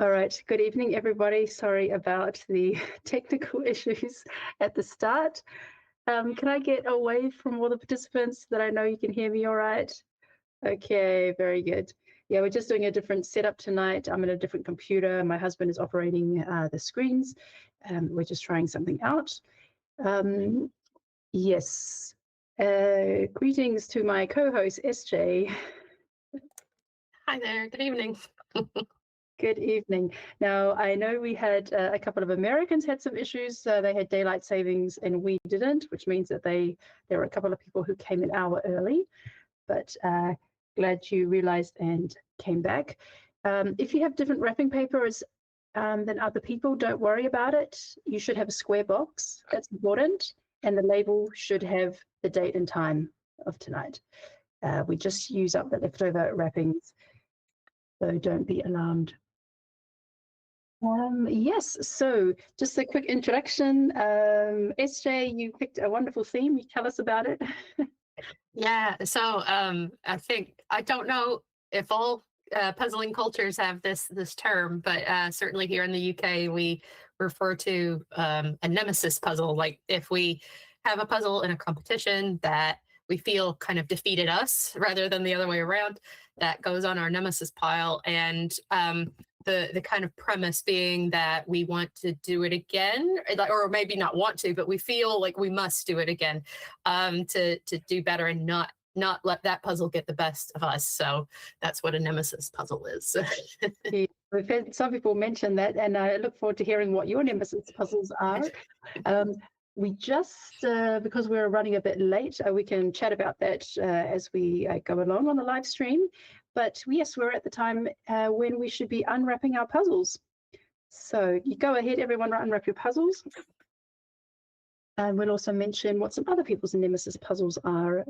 All right, good evening, everybody. Sorry about the technical issues at the start. Can I get away from all the participants that I know you can hear me all right? Okay, very good. Yeah, we're just doing a different setup tonight. I'm in a different computer. My husband is operating the screens. We're just trying something out. Yes. Greetings to my co-host, SJ. Hi there, good evening. Good evening. Now, I know we had a couple of Americans had some issues. They had daylight savings and we didn't, which means that there were a couple of people who came an hour early, but glad you realized and came back. If you have different wrapping papers than other people, don't worry about it. You should have a square box. That's important. And the label should have the date and time of tonight. We just use up the leftover wrappings, so don't be alarmed. Yes, so just a quick introduction. SJ, you picked a wonderful theme. You tell us about it. Yeah, so I don't know if all puzzling cultures have this term, but certainly here in the UK we refer to a nemesis puzzle. Like if we have a puzzle in a competition that we feel kind of defeated us rather than the other way around, that goes on our nemesis pile. And the kind of premise being that we want to do it again, or maybe not want to, but we feel like we must do it again to do better and not let that puzzle get the best of us. So that's what a nemesis puzzle is. Yeah, we've had some people mention that, and I look forward to hearing what your nemesis puzzles are. We just, because we're running a bit late, we can chat about that as we go along on the live stream. But yes, we're at the time when we should be unwrapping our puzzles. So you go ahead, everyone, unwrap your puzzles. And we'll also mention what some other people's nemesis puzzles are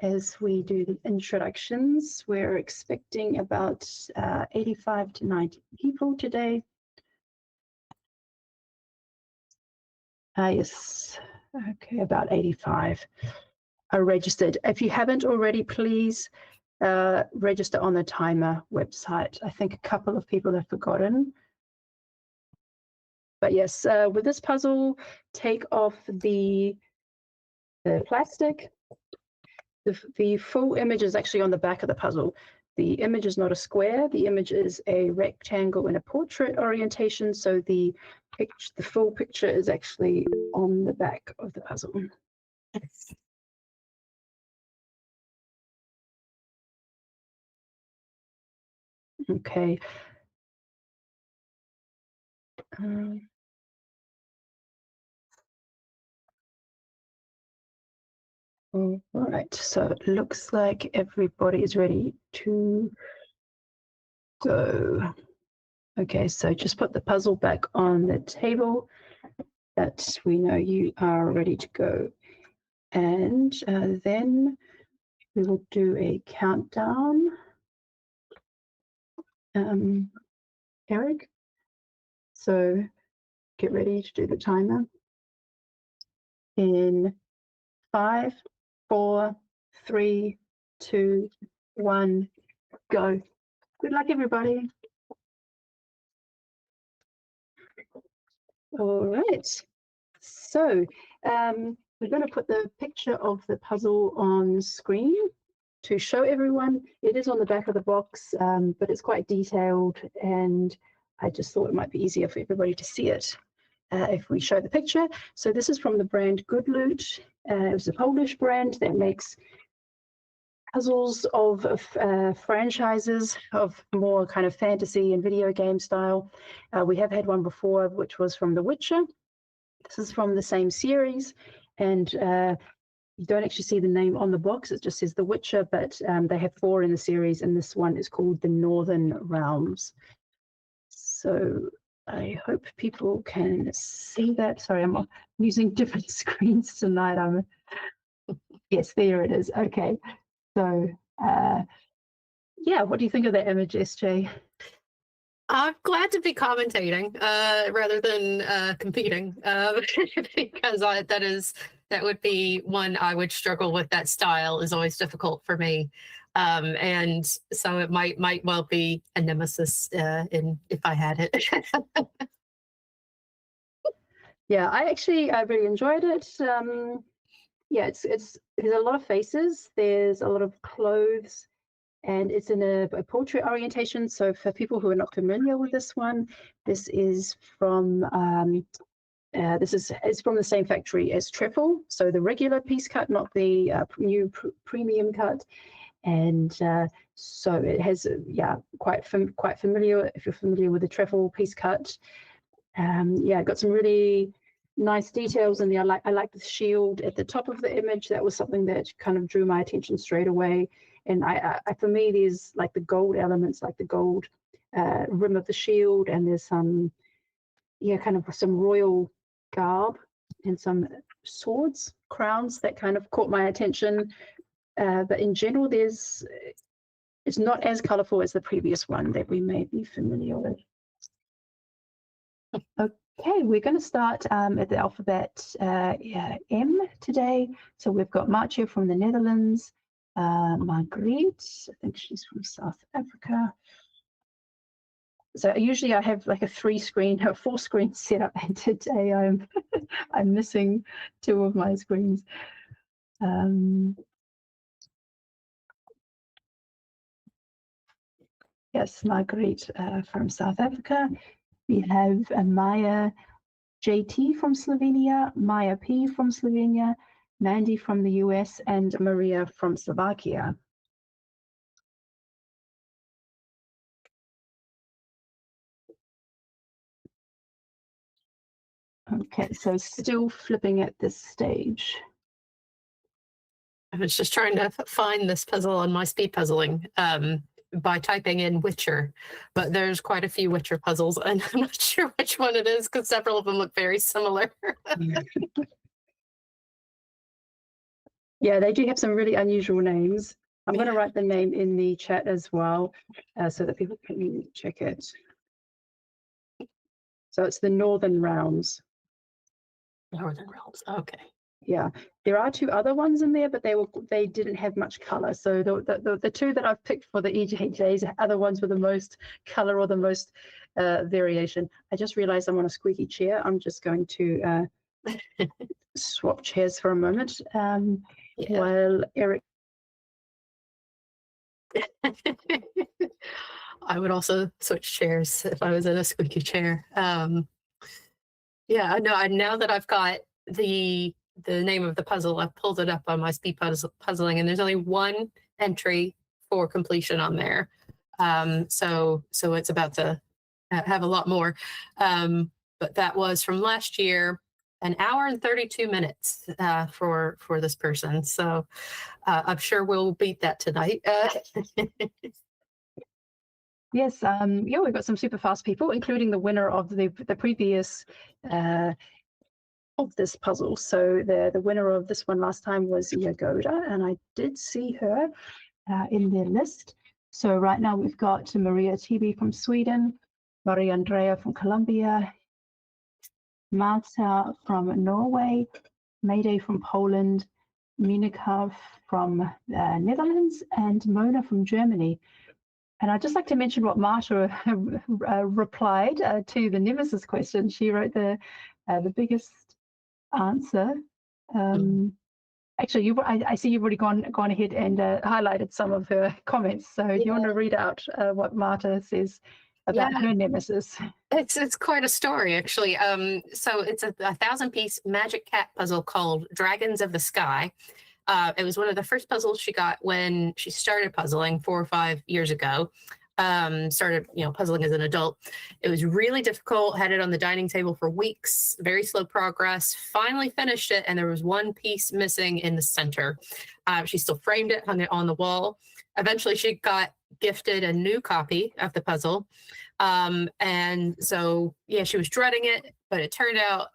as we do the introductions. We're expecting about 85 to 90 people today. Yes, okay, about 85 are registered. If you haven't already, please register on the timer website. I think a couple of people have forgotten. But yes, with this puzzle, take off the plastic. The full image is actually on the back of the puzzle. The image is not a square. The image is a rectangle in a portrait orientation. So the full picture is actually on the back of the puzzle. Okay. All right, so it looks like everybody is ready to go. Okay, so just put the puzzle back on the table that we know you are ready to go. And then we will do a countdown. Eric, so get ready to do the timer. In 5, 4, 3, 2, 1, go. Good luck, everybody. All right. So we're going to put the picture of the puzzle on screen to show everyone. It is on the back of the box, but it's quite detailed, and I just thought it might be easier for everybody to see it if we show the picture. So this is from the brand Good Loot. It's a Polish brand that makes puzzles of franchises of more kind of fantasy and video game style. We have had one before, which was from The Witcher. This is from the same series, and you don't actually see the name on the box. It just says The Witcher, but they have 4 in the series, and this one is called The Northern Realms. So I hope people can see that. Sorry, I'm using different screens tonight. Yes, there it is. Okay. So, yeah, what do you think of that image, SJ? I'm glad to be commentating rather than competing because that would be one I would struggle with. That style is always difficult for me. And so it might well be a nemesis if I had it. Yeah, I really enjoyed it. Yeah, it's there's a lot of faces, there's a lot of clothes, and it's in a portrait orientation. So for people who are not familiar with this one, this is from it's from the same factory as Treffle, so the regular piece cut, not the new premium cut. And so it has quite familiar if you're familiar with the Treffle piece cut. Yeah, got some really nice details in there. I like the shield at the top of the image. That was something that kind of drew my attention straight away. And I for me, there's like the gold elements, like the gold rim of the shield, and there's some kind of some royal garb and some swords, crowns that kind of caught my attention. But in general, it's not as colorful as the previous one that we may be familiar with. Okay, we're going to start at the alphabet M today. So we've got Marcia from the Netherlands, Margriet, I think she's from South Africa. So usually I have like a 4-screen setup, and today I'm I'm missing 2 of my screens. Yes, Margriet from South Africa. We have Maya JT from Slovenia, Maya P from Slovenia, Mandy from the US, and Maria from Slovakia. Okay, so still flipping at this stage. I was just trying to find this puzzle on my speed puzzling by typing in Witcher, but there's quite a few Witcher puzzles, and I'm not sure which one it is because several of them look very similar. Yeah, they do have some really unusual names. I'm going to write the name in the chat as well so that people can check it. So it's the Northern Realms. Northern Realms, okay. Yeah, there are 2 other ones in there, but they didn't have much color. So the 2 that I've picked for the EJJs are the ones with the most color or the most variation. I just realized I'm on a squeaky chair. I'm just going to swap chairs for a moment while Eric. I would also switch chairs if I was in a squeaky chair. Yeah, no, now that I've got the name of the puzzle, I've pulled it up on my speed puzzling, and there's only 1 entry for completion on there. So it's about to have a lot more. But that was from last year, 1 hour and 32 minutes for this person. So I'm sure we'll beat that tonight. Yes, yeah, we've got some super fast people, including the winner of the previous of this puzzle. So the winner of this one last time was Yagoda, and I did see her in their list. So right now we've got Maria TB from Sweden, Maria Andrea from Colombia, Marta from Norway, Mayday from Poland, Minika from Netherlands, and Mona from Germany. And I'd just like to mention what Marta replied to the Nemesis question. She wrote the biggest answer. Actually, I see you've already gone ahead and highlighted some of her comments. So do you want to read out what Marta says about her Nemesis? It's quite a story, actually. So it's a 1,000-piece magic cat puzzle called Dragons of the Sky. It was one of the first puzzles she got when she started puzzling 4 or 5 years ago. Started, puzzling as an adult. It was really difficult, had it on the dining table for weeks, very slow progress, finally finished it, and there was 1 piece missing in the center. She still framed it, hung it on the wall. Eventually, she got gifted a new copy of the puzzle. And so, she was dreading it, but it turned out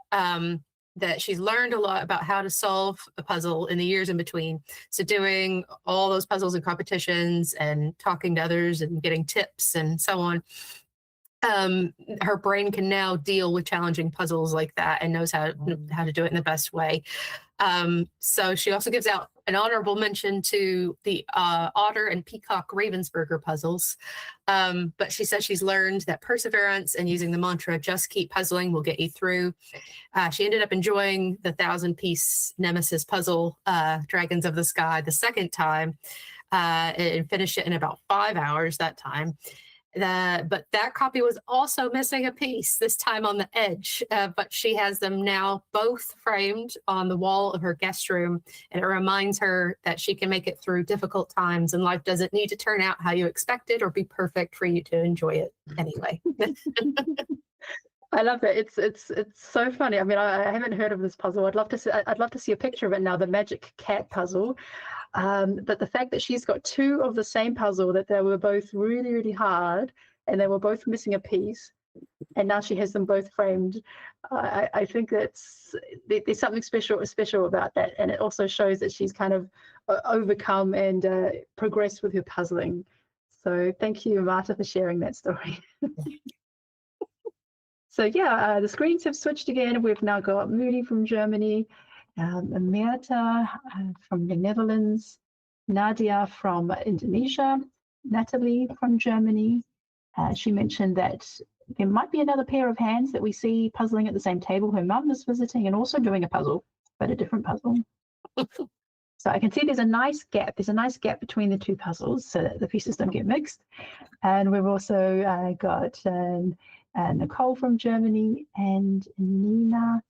that she's learned a lot about how to solve a puzzle in the years in between. So doing all those puzzles and competitions and talking to others and getting tips and so on. her brain can now deal with challenging puzzles like that and knows how to do it in the best way. So she also gives out an honorable mention to the Otter and Peacock Ravensburger puzzles. But she says she's learned that perseverance and using the mantra, just keep puzzling, will get you through. She ended up enjoying the 1,000-piece Nemesis puzzle, Dragons of the Sky, the second time, and finished it in about 5 hours that time. But that copy was also missing a piece, this time on the edge. But she has them now both framed on the wall of her guest room, and it reminds her that she can make it through difficult times, and life doesn't need to turn out how you expected or be perfect for you to enjoy it anyway. I love it. It's so funny. I mean, I haven't heard of this puzzle. I'd love to see a picture of it now, the Magic Cat puzzle. But the fact that she's got two of the same puzzle, that they were both really, really hard and they were both missing a piece, and now she has them both framed, I think there's something special about that. And it also shows that she's kind of overcome and progressed with her puzzling. So thank you, Marta, for sharing that story. So yeah, the screens have switched again. We've now got Moody from Germany, Mirta from the Netherlands, Nadia from Indonesia, Natalie from Germany. She mentioned that there might be another pair of hands that we see puzzling at the same table. Her mum is visiting and also doing a puzzle, but a different puzzle. So I can see there's a nice gap. There's a nice gap between the two puzzles so that the pieces don't get mixed. And we've also got Nicole from Germany and Nina.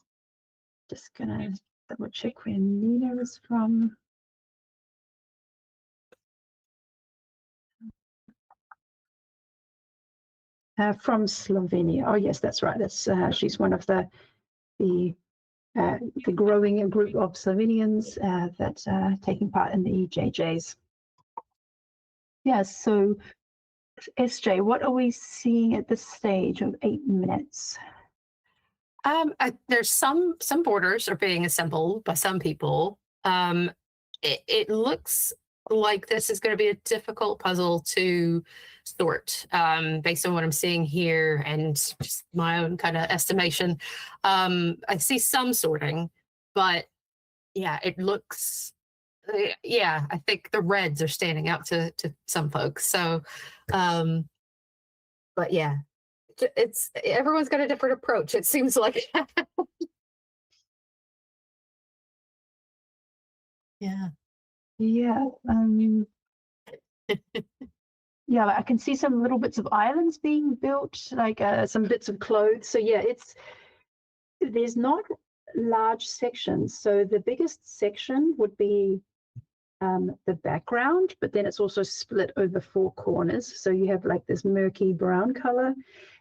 Just gonna double check where Nina is from. From Slovenia. Oh yes, that's right. That's she's one of the growing group of Slovenians that are taking part in the EJJs. Yeah. So SJ, what are we seeing at this stage of 8 minutes? There's some borders are being assembled by some people. It looks like this is going to be a difficult puzzle to sort based on what I'm seeing here and just my own kind of estimation. I see some sorting, but yeah, it looks. Yeah, I think the reds are standing out to some folks. So, but yeah, it's everyone's got a different approach. It seems like. Yeah. Yeah. Yeah, I can see some little bits of islands being built, like some bits of clothes. So yeah, there's not large sections. So the biggest section would be the background, but then it's also split over 4 corners. So you have like this murky brown color,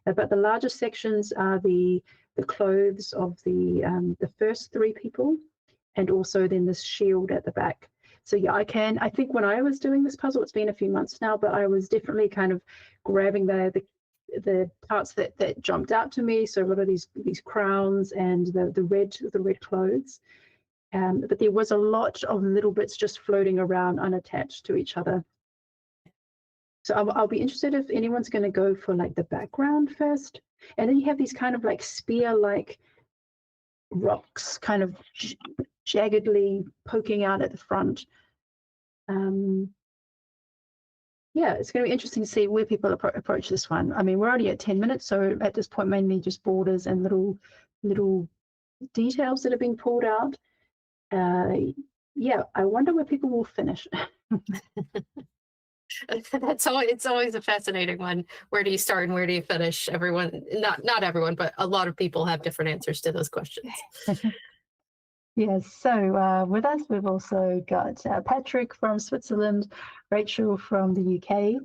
but the largest sections are the clothes of the first 3 people, and also then this shield at the back. So yeah, I think when I was doing this puzzle, it's been a few months now, but I was definitely kind of grabbing the parts that jumped out to me. So a lot of these crowns and the red clothes. But there was a lot of little bits just floating around unattached to each other. So I'll be interested if anyone's going to go for like the background first. And then you have these kind of like spear-like rocks kind of jaggedly poking out at the front. Yeah, it's going to be interesting to see where people approach this one. I mean, we're already at 10 minutes, so at this point, mainly just borders and little details that are being pulled out. Yeah, I wonder where people will finish. It's always a fascinating one. Where do you start and where do you finish? Everyone, not everyone, but a lot of people have different answers to those questions. Yes, so with us, we've also got Patrick from Switzerland, Rachel from the UK,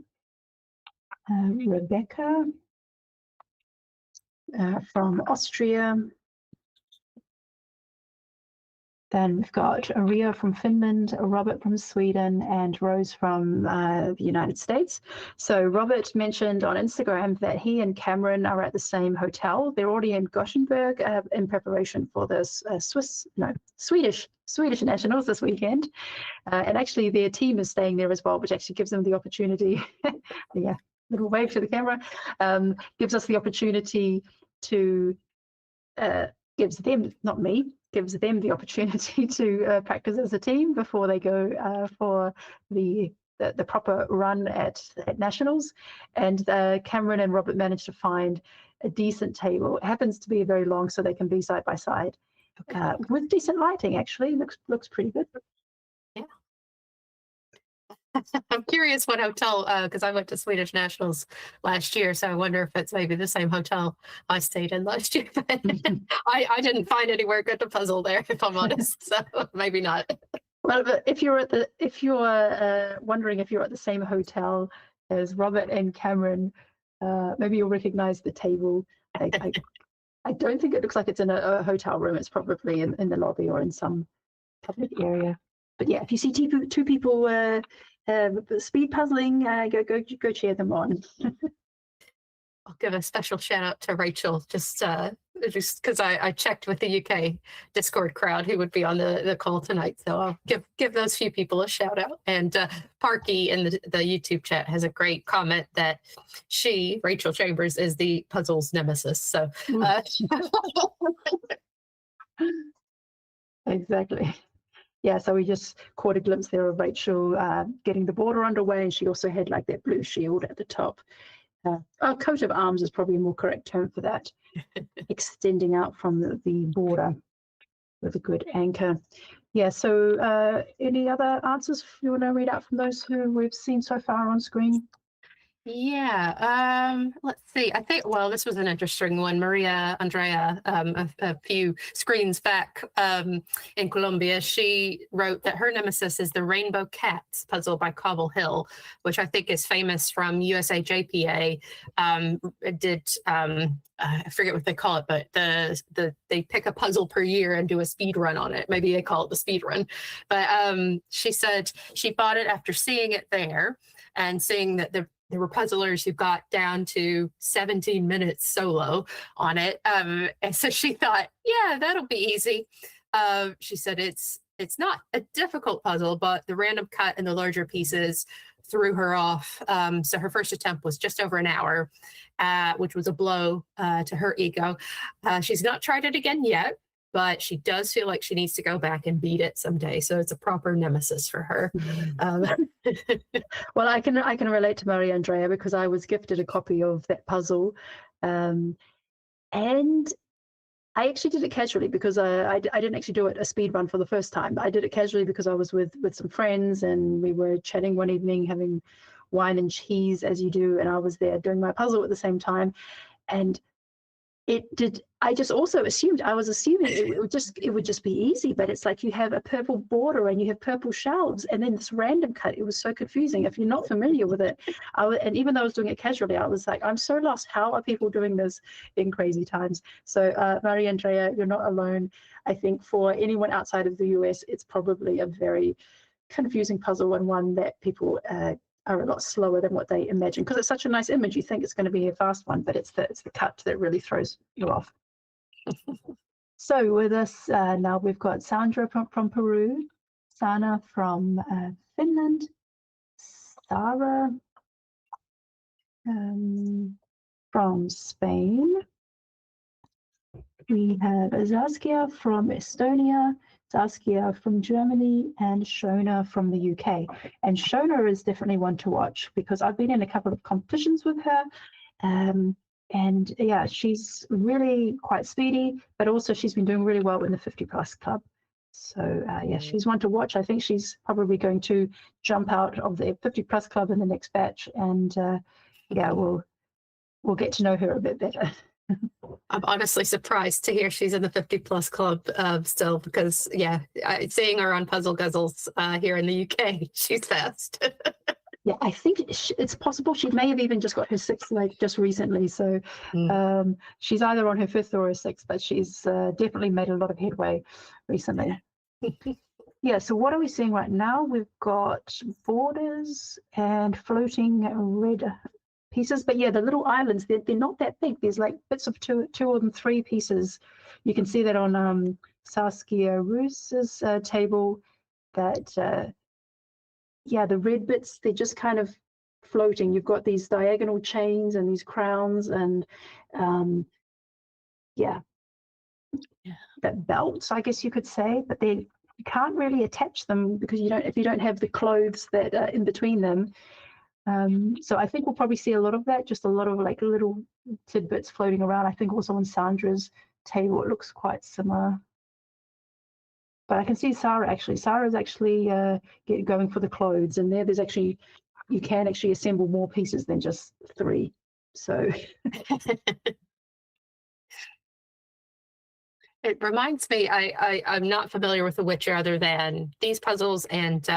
Rebecca from Austria. Then we've got Ria from Finland, Robert from Sweden, and Rose from the United States. So Robert mentioned on Instagram that he and Cameron are at the same hotel. They're already in Gothenburg in preparation for the Swedish Nationals this weekend. And actually their team is staying there as well, which actually gives them the opportunity. Yeah, little wave to the camera, gives us the opportunity to, gives them, not me, gives them the opportunity to practice as a team before they go for the proper run at nationals. And Cameron and Robert managed to find a decent table. It happens to be very long, so they can be side by side, with decent lighting. Actually, looks pretty good. Yeah. I'm curious what hotel, because I went to Swedish Nationals last year, so I wonder if it's maybe the same hotel I stayed in last year. I didn't find anywhere good to puzzle there, if I'm honest. So maybe not. Well, but if you're wondering if you're at the same hotel as Robert and Cameron, maybe you'll recognize the table. I don't think it looks like it's in a hotel room. It's probably in the lobby or in some public area. But yeah, if you see two people speed puzzling, go cheer them on. I'll give a special shout out to Rachel, just because I checked with the UK Discord crowd who would be on the call tonight. So I'll give those few people a shout out. And Parky in the YouTube chat has a great comment that Rachel Chambers, is the puzzle's nemesis. So exactly. Yeah, so we just caught a glimpse there of Rachel getting the border underway, and she also had like that blue shield at the top. A coat of arms is probably a more correct term for that, extending out from the border with a good anchor. Yeah, so any other answers you want to read out from those who we've seen so far on screen? Yeah, let's see. I think, well, this was an interesting one. Maria Andrea, a few screens back in Colombia, she wrote that her nemesis is the Rainbow Cats puzzle by Cobble Hill, which I think is famous from USA JPA. It did, I forget what they call it, but they pick a puzzle per year and do a speed run on it. Maybe they call it the speed run. But she said she bought it after seeing it there and seeing that there were puzzlers who got down to 17 minutes solo on it. And so she thought, yeah, that'll be easy. She said it's not a difficult puzzle, but the random cut and the larger pieces threw her off. So her first attempt was just over an hour, which was a blow to her ego. She's not tried it again yet, but she does feel like she needs to go back and beat it someday. So it's a proper nemesis for her. Well, I can relate to Maria Andrea because I was gifted a copy of that puzzle, and I actually did it casually because I didn't actually do it a speed run for the first time. I did it casually because I was with some friends and we were chatting one evening, having wine and cheese as you do, and I was there doing my puzzle at the same time, and I just also assumed, I was assuming it would just be easy, but it's like you have a purple border and you have purple shelves and then this random cut. It was so confusing. If you're not familiar with it, and even though I was doing it casually, I was like, I'm so lost. How are people doing this in crazy times? So Maria Andrea, you're not alone. I think for anyone outside of the US, it's probably a very confusing puzzle and one that people are a lot slower than what they imagine, because it's such a nice image. You think it's going to be a fast one, but it's the cut that really throws you off. So with us now, we've got Sandra from Peru, Sana from Finland, Sarah from Spain. We have Saskia from Estonia, Saskia from Germany, and Shona from the UK. And Shona is definitely one to watch because I've been in a couple of competitions with her. And yeah, she's really quite speedy, but also she's been doing really well in the 50 plus club. So yeah, she's one to watch. I think she's probably going to jump out of the 50 plus club in the next batch. And yeah, we'll get to know her a bit better. I'm honestly surprised to hear she's in the 50 plus club still, because yeah, seeing her on Puzzle Guzzles here in the UK, she's fast. Yeah, I think it's possible she may have even just got her sixth just recently. So she's either on her fifth or her sixth, but she's definitely made a lot of headway recently. Yeah, so what are we seeing right now? We've got borders and floating red pieces, but yeah, the little islands, they're not that big. There's like bits of two or three pieces. You can see that on Saskia Roos's table, that yeah, the red bits, they're just kind of floating. You've got these diagonal chains and these crowns and yeah, that belts, I guess you could say, but they you can't really attach them because if you don't have the clothes that are in between them. So I think we'll probably see a lot of that, just a lot of like little tidbits floating around. I think also on Sandra's table, it looks quite similar. But I can see Sarah actually. Sarah's actually going for the clothes, and there's actually, you can actually assemble more pieces than just 3. So it reminds me, I'm not familiar with The Witcher other than these puzzles, and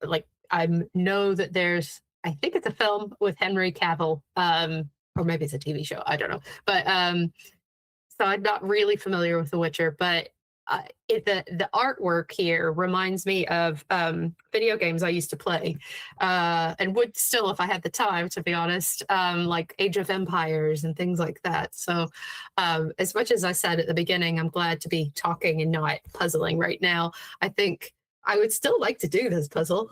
like I know that there's, I think it's a film with Henry Cavill, or maybe it's a TV show, I don't know, but so I'm not really familiar with The Witcher, but the artwork here reminds me of video games I used to play, and would still if I had the time, to be honest, like Age of Empires and things like that. So as much as I said at the beginning, I'm glad to be talking and not puzzling right now. I think I would still like to do this puzzle.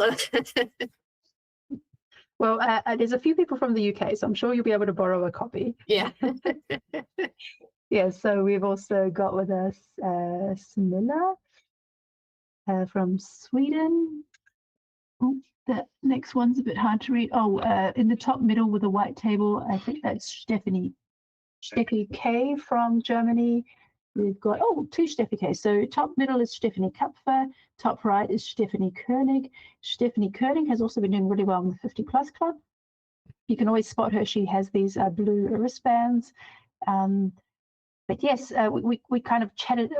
well, there's a few people from the UK, so I'm sure you'll be able to borrow a copy. Yeah. Yeah, so we've also got with us Smilla from Sweden. Oh, the next one's a bit hard to read. Oh, in the top middle with the white table, I think that's Steffi K from Germany. We've got, 2 Steffi K. So top middle is Stephanie Kupfer, top right is Stephanie Koenig. Stephanie Koenig has also been doing really well in the 50 Plus Club. You can always spot her. She has these blue wristbands. But yes, we kind of chatted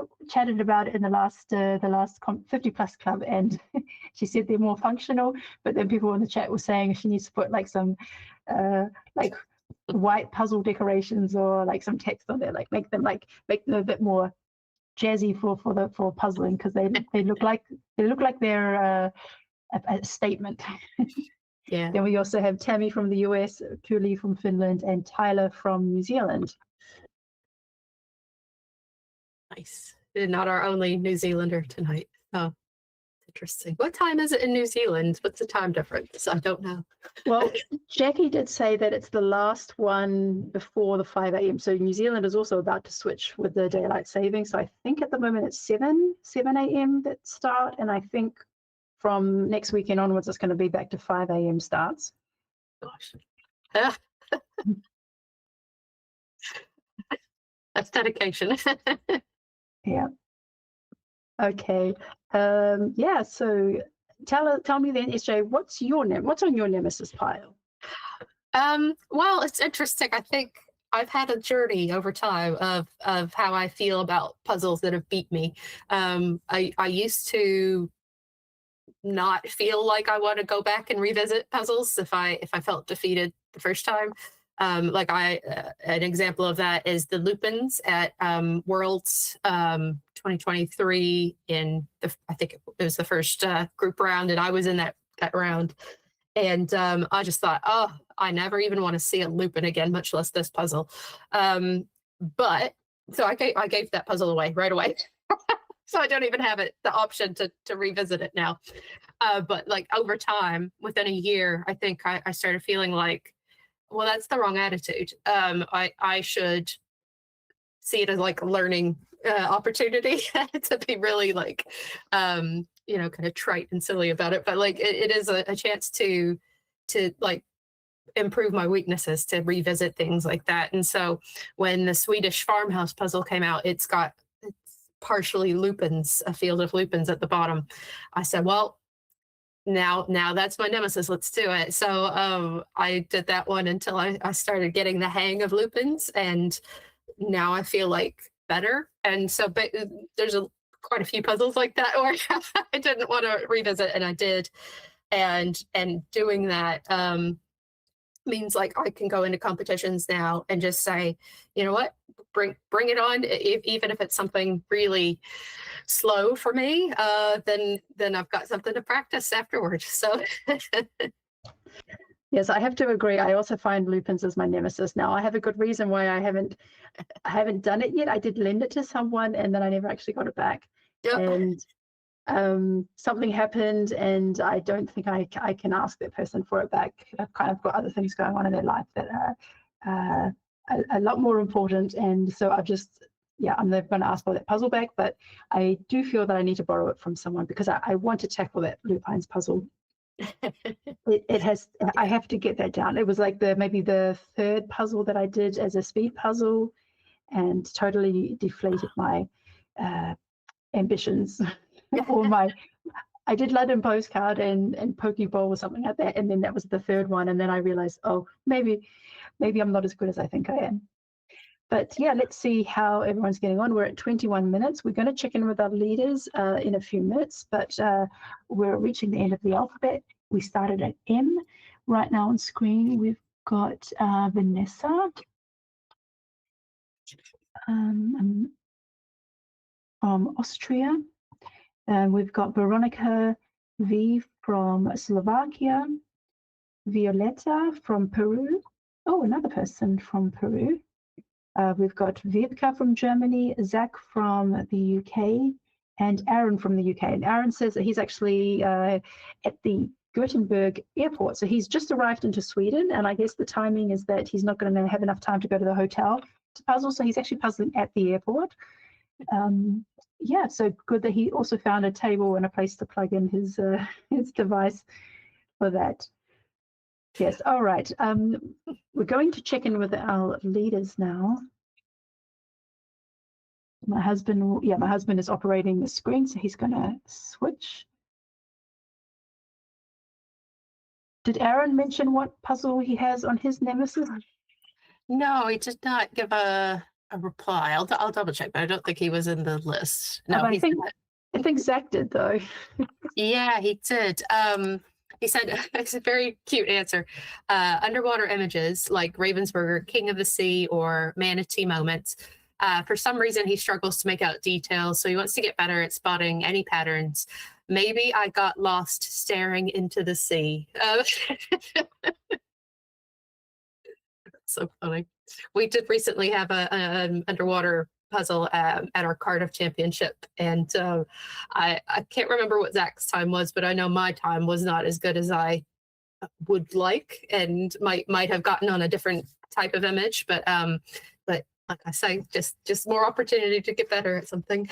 about it in the last 50 Plus Club, and she said they're more functional. But then people in the chat were saying she needs to put like some like white puzzle decorations or like some text on there, like make them a bit more jazzy for puzzling, because they look like they're a statement. Yeah. Then we also have Tammy from the US, Julie from Finland, and Tyler from New Zealand. Nice. Not our only New Zealander tonight. Oh, interesting. What time is it in New Zealand? What's the time difference? I don't know. Well, Jackie did say that it's the last one before the 5 a.m. So New Zealand is also about to switch with the daylight saving. So I think at the moment it's 7 a.m. that start, and I think from next weekend onwards it's going to be back to 5 a.m. starts. Gosh. That's dedication. Yeah. Okay. Yeah. So tell me then, SJ, what's on your nemesis pile? Well, it's interesting. I think I've had a journey over time of how I feel about puzzles that have beat me. I used to not feel like I want to go back and revisit puzzles if I felt defeated the first time. Like an example of that is the Lupins at Worlds 2023 I think it was the first group round, and I was in that round. And I just thought, oh, I never even want to see a Lupin again, much less this puzzle. But so I gave that puzzle away right away. So I don't even have the option to revisit it now. But like over time, within a year, I think I started feeling like, well, that's the wrong attitude. I should see it as like a learning opportunity to be really like, kind of trite and silly about it. But like, it is a chance to like improve my weaknesses, to revisit things like that. And so when the Swedish farmhouse puzzle came out, it's partially lupins, a field of lupins at the bottom. I said, well, now that's my nemesis. Let's do it. So I did that one until I started getting the hang of lupins, and now I feel like better. And so, but there's quite a few puzzles like that where I didn't want to revisit, and I did. And doing that means like I can go into competitions now and just say, you know what, bring it on. Even if it's something really slow for me, then I've got something to practice afterwards. So yes, I have to agree. I also find lupins as my nemesis now. I have a good reason why I haven't done it yet. I did lend it to someone, and then I never actually got it back. Yep. And something happened and I don't think I can ask that person for it back. I've kind of got other things going on in their life that are a lot more important, and so I've just, I'm never going to ask for that puzzle back, but I do feel that I need to borrow it from someone because I want to tackle that lupines puzzle. It has, I have to get that down. It was like maybe the third puzzle that I did as a speed puzzle, and totally deflated my ambitions. Or I did London Postcard and Pokeball or something like that, and then that was the third one, and then I realized, oh, maybe I'm not as good as I think I am. But yeah, let's see how everyone's getting on. We're at 21 minutes. We're going to check in with our leaders in a few minutes, but we're reaching the end of the alphabet. We started at M. Right now on screen, we've got Vanessa from Austria. We've got Veronica V from Slovakia, Violetta from Peru. Oh, another person from Peru. We've got Vivka from Germany, Zach from the UK, and Aaron from the UK. And Aaron says that he's actually at the Gothenburg airport. So he's just arrived into Sweden, and I guess the timing is that he's not going to have enough time to go to the hotel to puzzle. So he's actually puzzling at the airport. So good that he also found a table and a place to plug in his device for that. Yes, all right. We're going to check in with our leaders now. My husband is operating the screen, so he's going to switch. Did Aaron mention what puzzle he has on his nemesis? No, he did not give a reply. I'll double check, but I don't think he was in the list. No, I think Zach did though. Yeah, he did. He said it's a very cute answer. Underwater images like Ravensburger, King of the Sea, or Manatee moments. For some reason, he struggles to make out details, so he wants to get better at spotting any patterns. Maybe I got lost staring into the sea. So funny. We did recently have an underwater puzzle at our Cardiff Championship, and I can't remember what Zach's time was, but I know my time was not as good as I would like, and might have gotten on a different type of image, but like I say, just more opportunity to get better at something.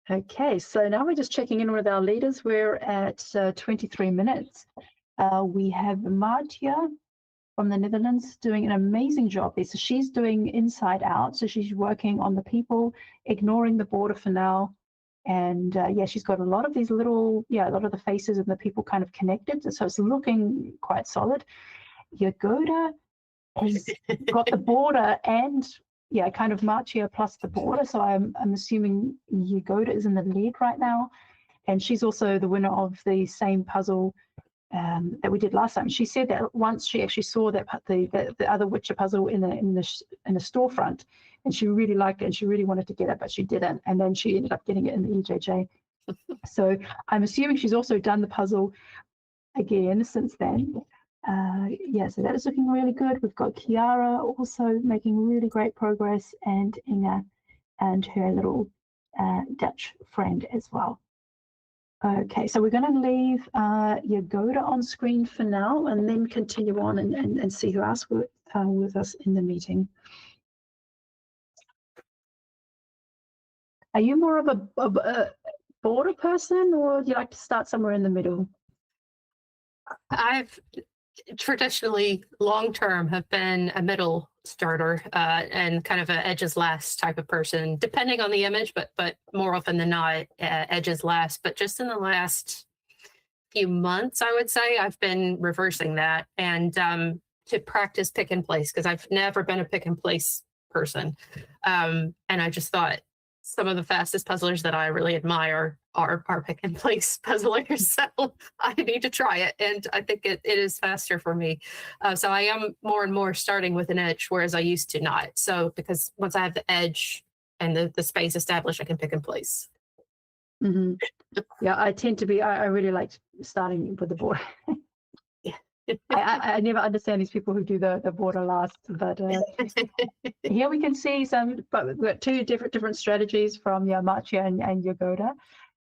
Okay, so now we're just checking in with our leaders. We're at 23 minutes. We have Martia from the Netherlands doing an amazing job there. So she's doing inside out. So she's working on the people, ignoring the border for now. And she's got a lot of these a lot of the faces and the people kind of connected. So it's looking quite solid. Yagoda has got the border and kind of Martia plus the border. So I'm assuming Yagoda is in the lead right now. And she's also the winner of the same puzzle that we did last time. She said that once she actually saw that the other Witcher puzzle in the storefront, and she really liked it and she really wanted to get it, but she didn't. And then she ended up getting it in the EJJ. So I'm assuming she's also done the puzzle again since then. So that is looking really good. We've got Kiara also making really great progress, and Inga and her little Dutch friend as well. Okay, so we're going to leave Yagoda on screen for now, and then continue on and see who else with us in the meeting. Are you more of a border person, or do you like to start somewhere in the middle? I've traditionally long-term have been a middle starter and kind of an edges last type of person, depending on the image, but more often than not, edges last. But just in the last few months, I would say I've been reversing that, and to practice pick and place, because I've never been a pick and place person. And I just thought some of the fastest puzzlers that I really admire are pick and place puzzlers. So I need to try it. And I think it is faster for me. So I am more and more starting with an edge, whereas I used to not. So because once I have the edge and the space established, I can pick and place. Mm-hmm. Yeah, I tend to be, I really like starting with the border. Yeah. I never understand these people who do the border last, but here we can see some, but we've got two different strategies from Marcia and Yagoda.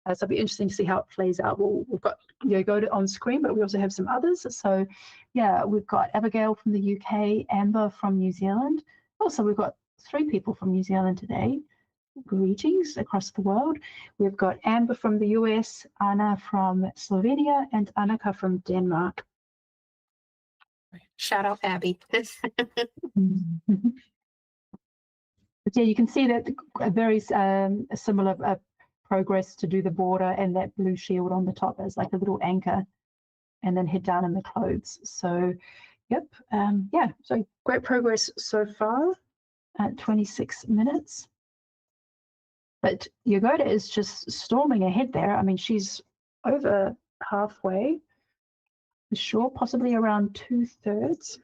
So it'll be interesting to see how it plays out. We've got Yagoda on screen, but we also have some others. So yeah, we've got Abigail from the UK, Amber from New Zealand. Also, we've got 3 people from New Zealand today. Greetings across the world. We've got Amber from the US, Anna from Slovenia, and Annika from Denmark. Shout out Abby. But yeah, you can see that a very similar progress to do the border and that blue shield on the top as like a little anchor, and then head down in the clothes. So, yep, yeah, so great progress so far at 26 minutes. But Yagoda is just storming ahead there. I mean, she's over halfway, for sure, possibly around 2/3.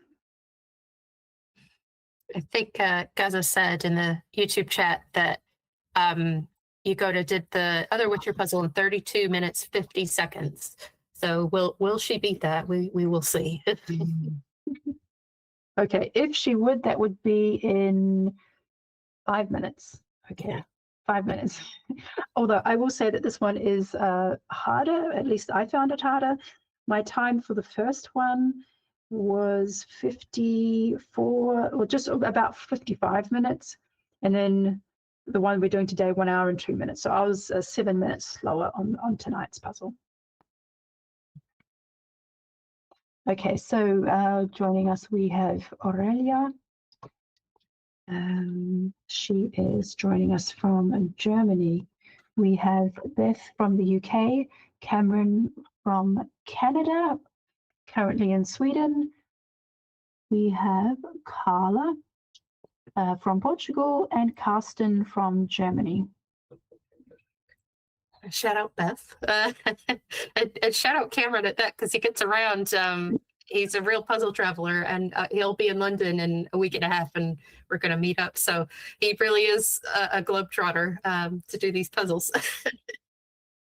I think Gaza said in the YouTube chat that Yagoda did the other Witcher puzzle in 32 minutes 50 seconds. So will she beat that? We will see. Okay, if she would, that would be in 5 minutes. Okay, Yeah. 5 minutes. Although I will say that this one is harder. At least I found it harder. My time for the first one was 54, or just about 55 minutes. And then the one we're doing today, 1 hour and 2 minutes. So I was 7 minutes slower on tonight's puzzle. Okay, so joining us, we have Aurelia. She is joining us from Germany. We have Beth from the UK, Cameron from Canada, currently in Sweden. We have Carla from Portugal and Carsten from Germany. Shout out Beth. And shout out Cameron at that because he gets around. He's a real puzzle traveler, and he'll be in London in a week and a half, and we're going to meet up. So he really is a globetrotter to do these puzzles.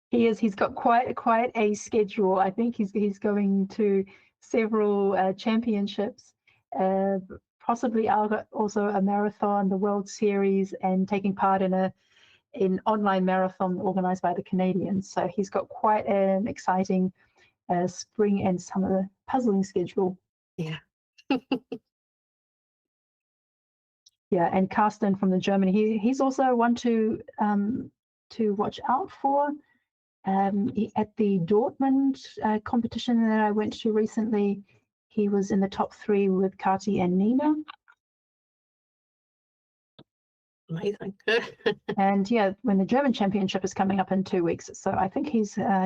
He is. He's got quite a schedule. I think he's going to several championships, possibly also a marathon, the World Series, and taking part in an online marathon organized by the Canadians. So he's got quite an exciting spring and summer puzzling schedule. Yeah. Yeah, and Carsten from the Germany, he's also one to watch out for. At the Dortmund competition that I went to recently, he was in the top 3 with Kati and Nina. Amazing. And yeah, when the German Championship is coming up in 2 weeks, so I think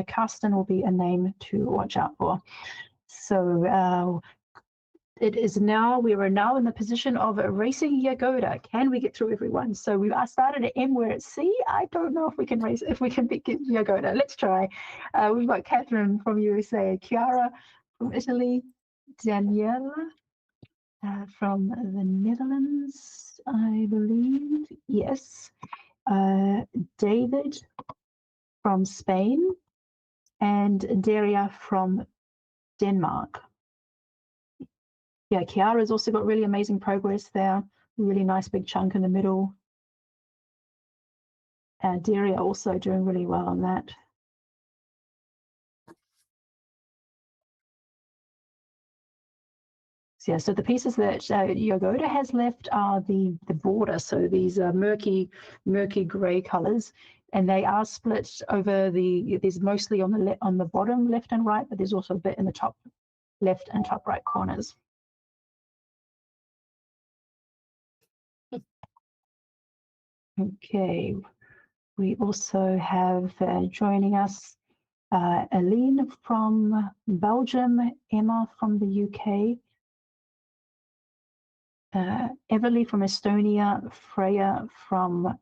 Carsten will be a name to watch out for. So we are now in the position of racing Yagoda. Can we get through everyone? So we started at M, we're at C. I don't know if we can beat Yagoda. Let's try. We've got Catherine from USA, Chiara from Italy, Daniela from the Netherlands, I believe. Yes. David from Spain, and Daria from Denmark. Yeah, Chiara's also got really amazing progress there. Really nice big chunk in the middle. Daria also doing really well on that. So yeah, so the pieces that Yagoda has left are the border. So these are murky gray colors, and they are split over there's mostly on the bottom left and right, but there's also a bit in the top left and top right corners. Okay, we also have joining us Aline from Belgium, Emma from the UK, Everly from Estonia, Freya from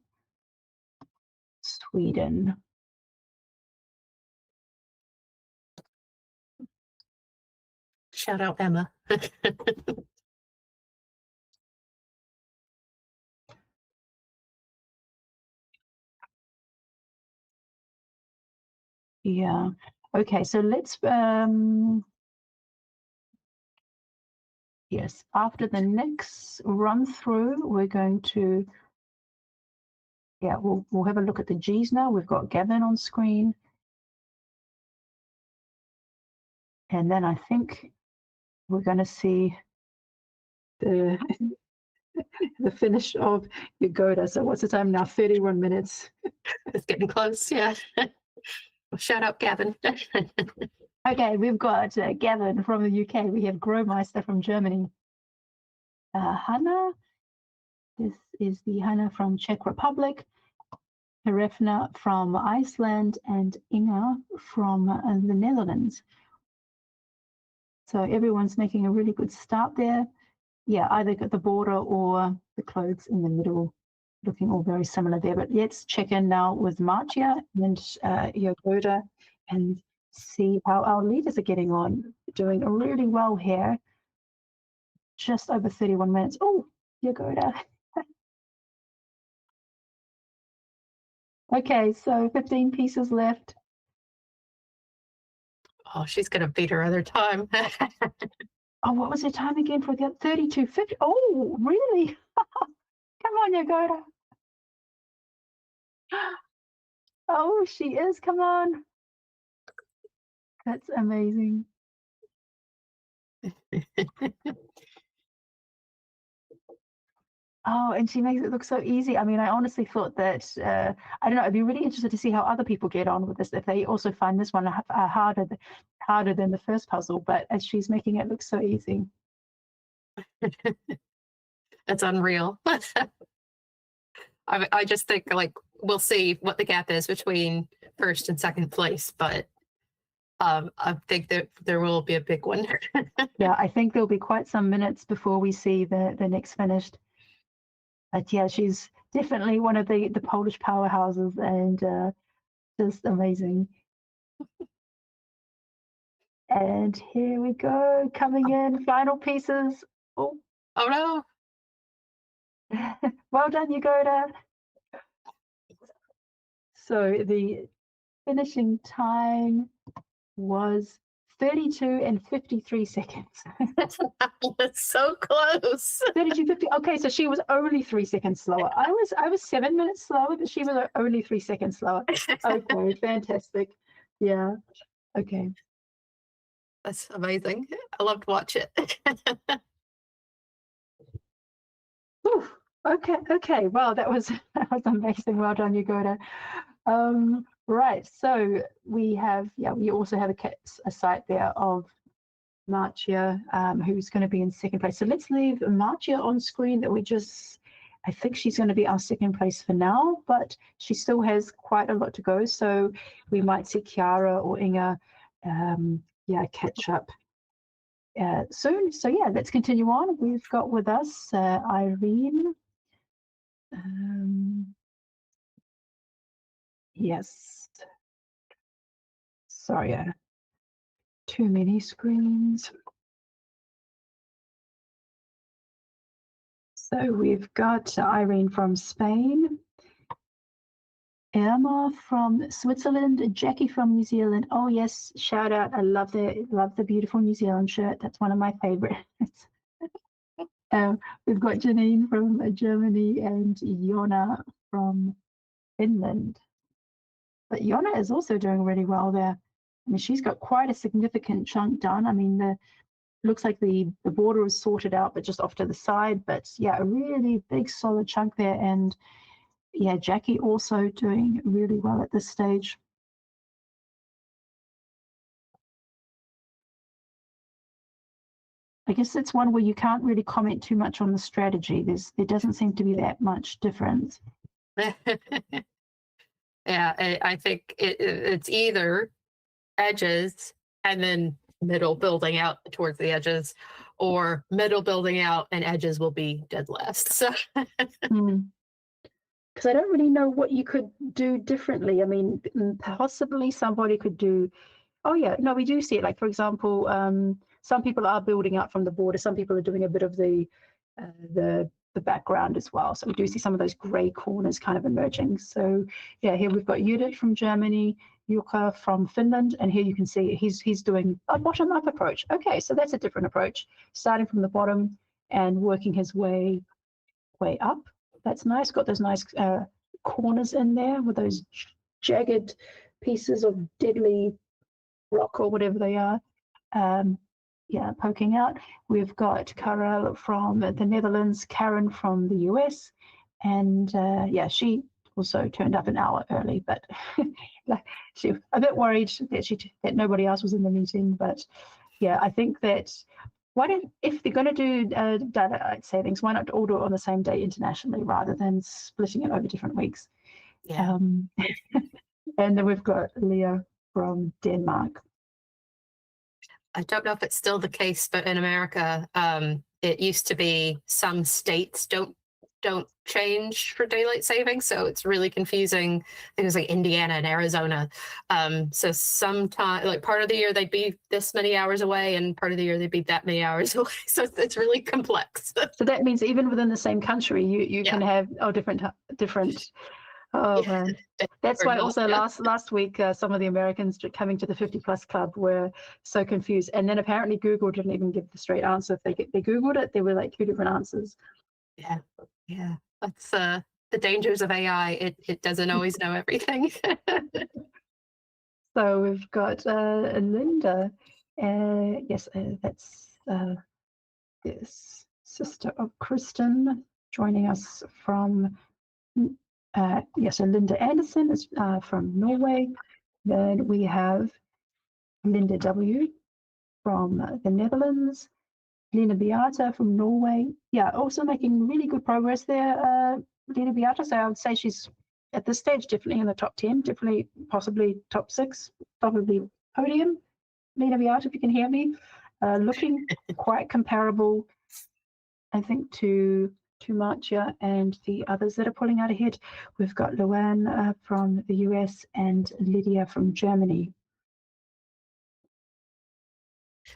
Sweden. Shout out Emma. Yeah. Okay, so let's Yes, after the next run through, we're going to, we'll have a look at the G's now. We've got Gavin on screen. And then I think we're going to see the the finish of Yagoda. So what's the time now? 31 minutes. It's getting close. Yeah. Shout out, Gavin. Okay, we've got Gavin from the UK. We have Growmeister from Germany. Hannah, this is the Hannah from Czech Republic. Herefna from Iceland, and Inga from the Netherlands. So everyone's making a really good start there. Yeah, either got the border or the clothes in the middle, looking all very similar there. But let's check in now with Marcia and Yagoda and see how our leaders are getting on. Doing really well here. Just over 31 minutes. Oh, Yagoda. Okay, so 15 pieces left. Oh, she's going to beat her other time. Oh, what was the time again for that? 32.50. Oh, really? Come on, Yagoda. Oh, she is. Come on. That's amazing. Oh, and she makes it look so easy. I mean, I honestly thought that, I don't know, I'd be really interested to see how other people get on with this, if they also find this one harder than the first puzzle, but as she's making it look so easy. That's unreal. I just think, like, we'll see what the gap is between first and second place, but I think that there will be a big one. Yeah, I think there'll be quite some minutes before we see the next finished. But yeah, she's definitely one of the Polish powerhouses, and just amazing. And here we go, coming in, final pieces. Oh, Oh no. Well done, Yagoda. So the finishing time was 32 and 53 seconds. That's so close. 32.50. Okay, so she was only 3 seconds slower. I was 7 minutes slower, but she was only 3 seconds slower. Okay, fantastic. Yeah. Okay. That's amazing. I love to watch it. Ooh, okay. Wow, that was amazing. Well done, Yagoda. Right. So we also have a site there of Marcia, who's going to be in second place. So let's leave Marcia on screen. I think she's going to be our second place for now, but she still has quite a lot to go. So we might see Chiara or Inga, catch up soon. So yeah, let's continue on. We've got with us Irene. Yes. Sorry, too many screens. So we've got Irene from Spain, Emma from Switzerland, Jackie from New Zealand. Oh yes, shout out! I love the beautiful New Zealand shirt. That's one of my favorites. We've got Janine from Germany and Yona from Finland. But Yona is also doing really well there. I mean, she's got quite a significant chunk done. I mean, looks like the border is sorted out, but just off to the side. But yeah, a really big solid chunk there. And yeah, Jackie also doing really well at this stage. I guess it's one where you can't really comment too much on the strategy. There doesn't seem to be that much difference. Yeah, I think it's either edges and then middle building out towards the edges, or middle building out and edges will be dead last. So because I don't really know what you could do differently. I mean, possibly somebody could do, oh yeah, no, we do see it. Like, for example, some people are building out from the border. Some people are doing a bit of the background as well. So we do see some of those gray corners kind of emerging. So yeah, here we've got Judith from Germany Jukka from Finland, and here you can see he's doing a bottom-up approach. Okay, so that's a different approach, starting from the bottom and working his way up. That's nice. Got those nice corners in there with those jagged pieces of deadly rock or whatever they are. Yeah, poking out. We've got Karel from the Netherlands, Karen from the US, and yeah, she also turned up an hour early, but she a bit worried that nobody else was in the meeting. But yeah, I think that if they're going to do daylight savings, why not all do it on the same day internationally rather than splitting it over different weeks? Yeah. And then we've got Leah from Denmark. I don't know if it's still the case, but in America, it used to be some states don't change for daylight savings, so it's really confusing. I think it was like Indiana and Arizona. So sometime, like part of the year they'd be this many hours away, and part of the year they'd be that many hours away. So it's really complex. So that means even within the same country, you can have different. Oh man, that's why also last week some of the Americans coming to the 50+ club were so confused, and then apparently Google didn't even give the straight answer. If they Googled it, there were like 2 different answers. Yeah, that's the dangers of AI. It doesn't always know everything. So we've got Linda. Yes, that's this sister of Kristen joining us from. Yes, so Linda Anderson is from Norway. Then we have Linda W. from the Netherlands. Lena Beata from Norway. Yeah, also making really good progress there, Lena Beata. So I would say she's at this stage definitely in the top 10, definitely possibly top 6, probably podium. Lena Beata, if you can hear me, looking quite comparable, I think, to Marcia and the others that are pulling out ahead. We've got Luann from the US and Lydia from Germany.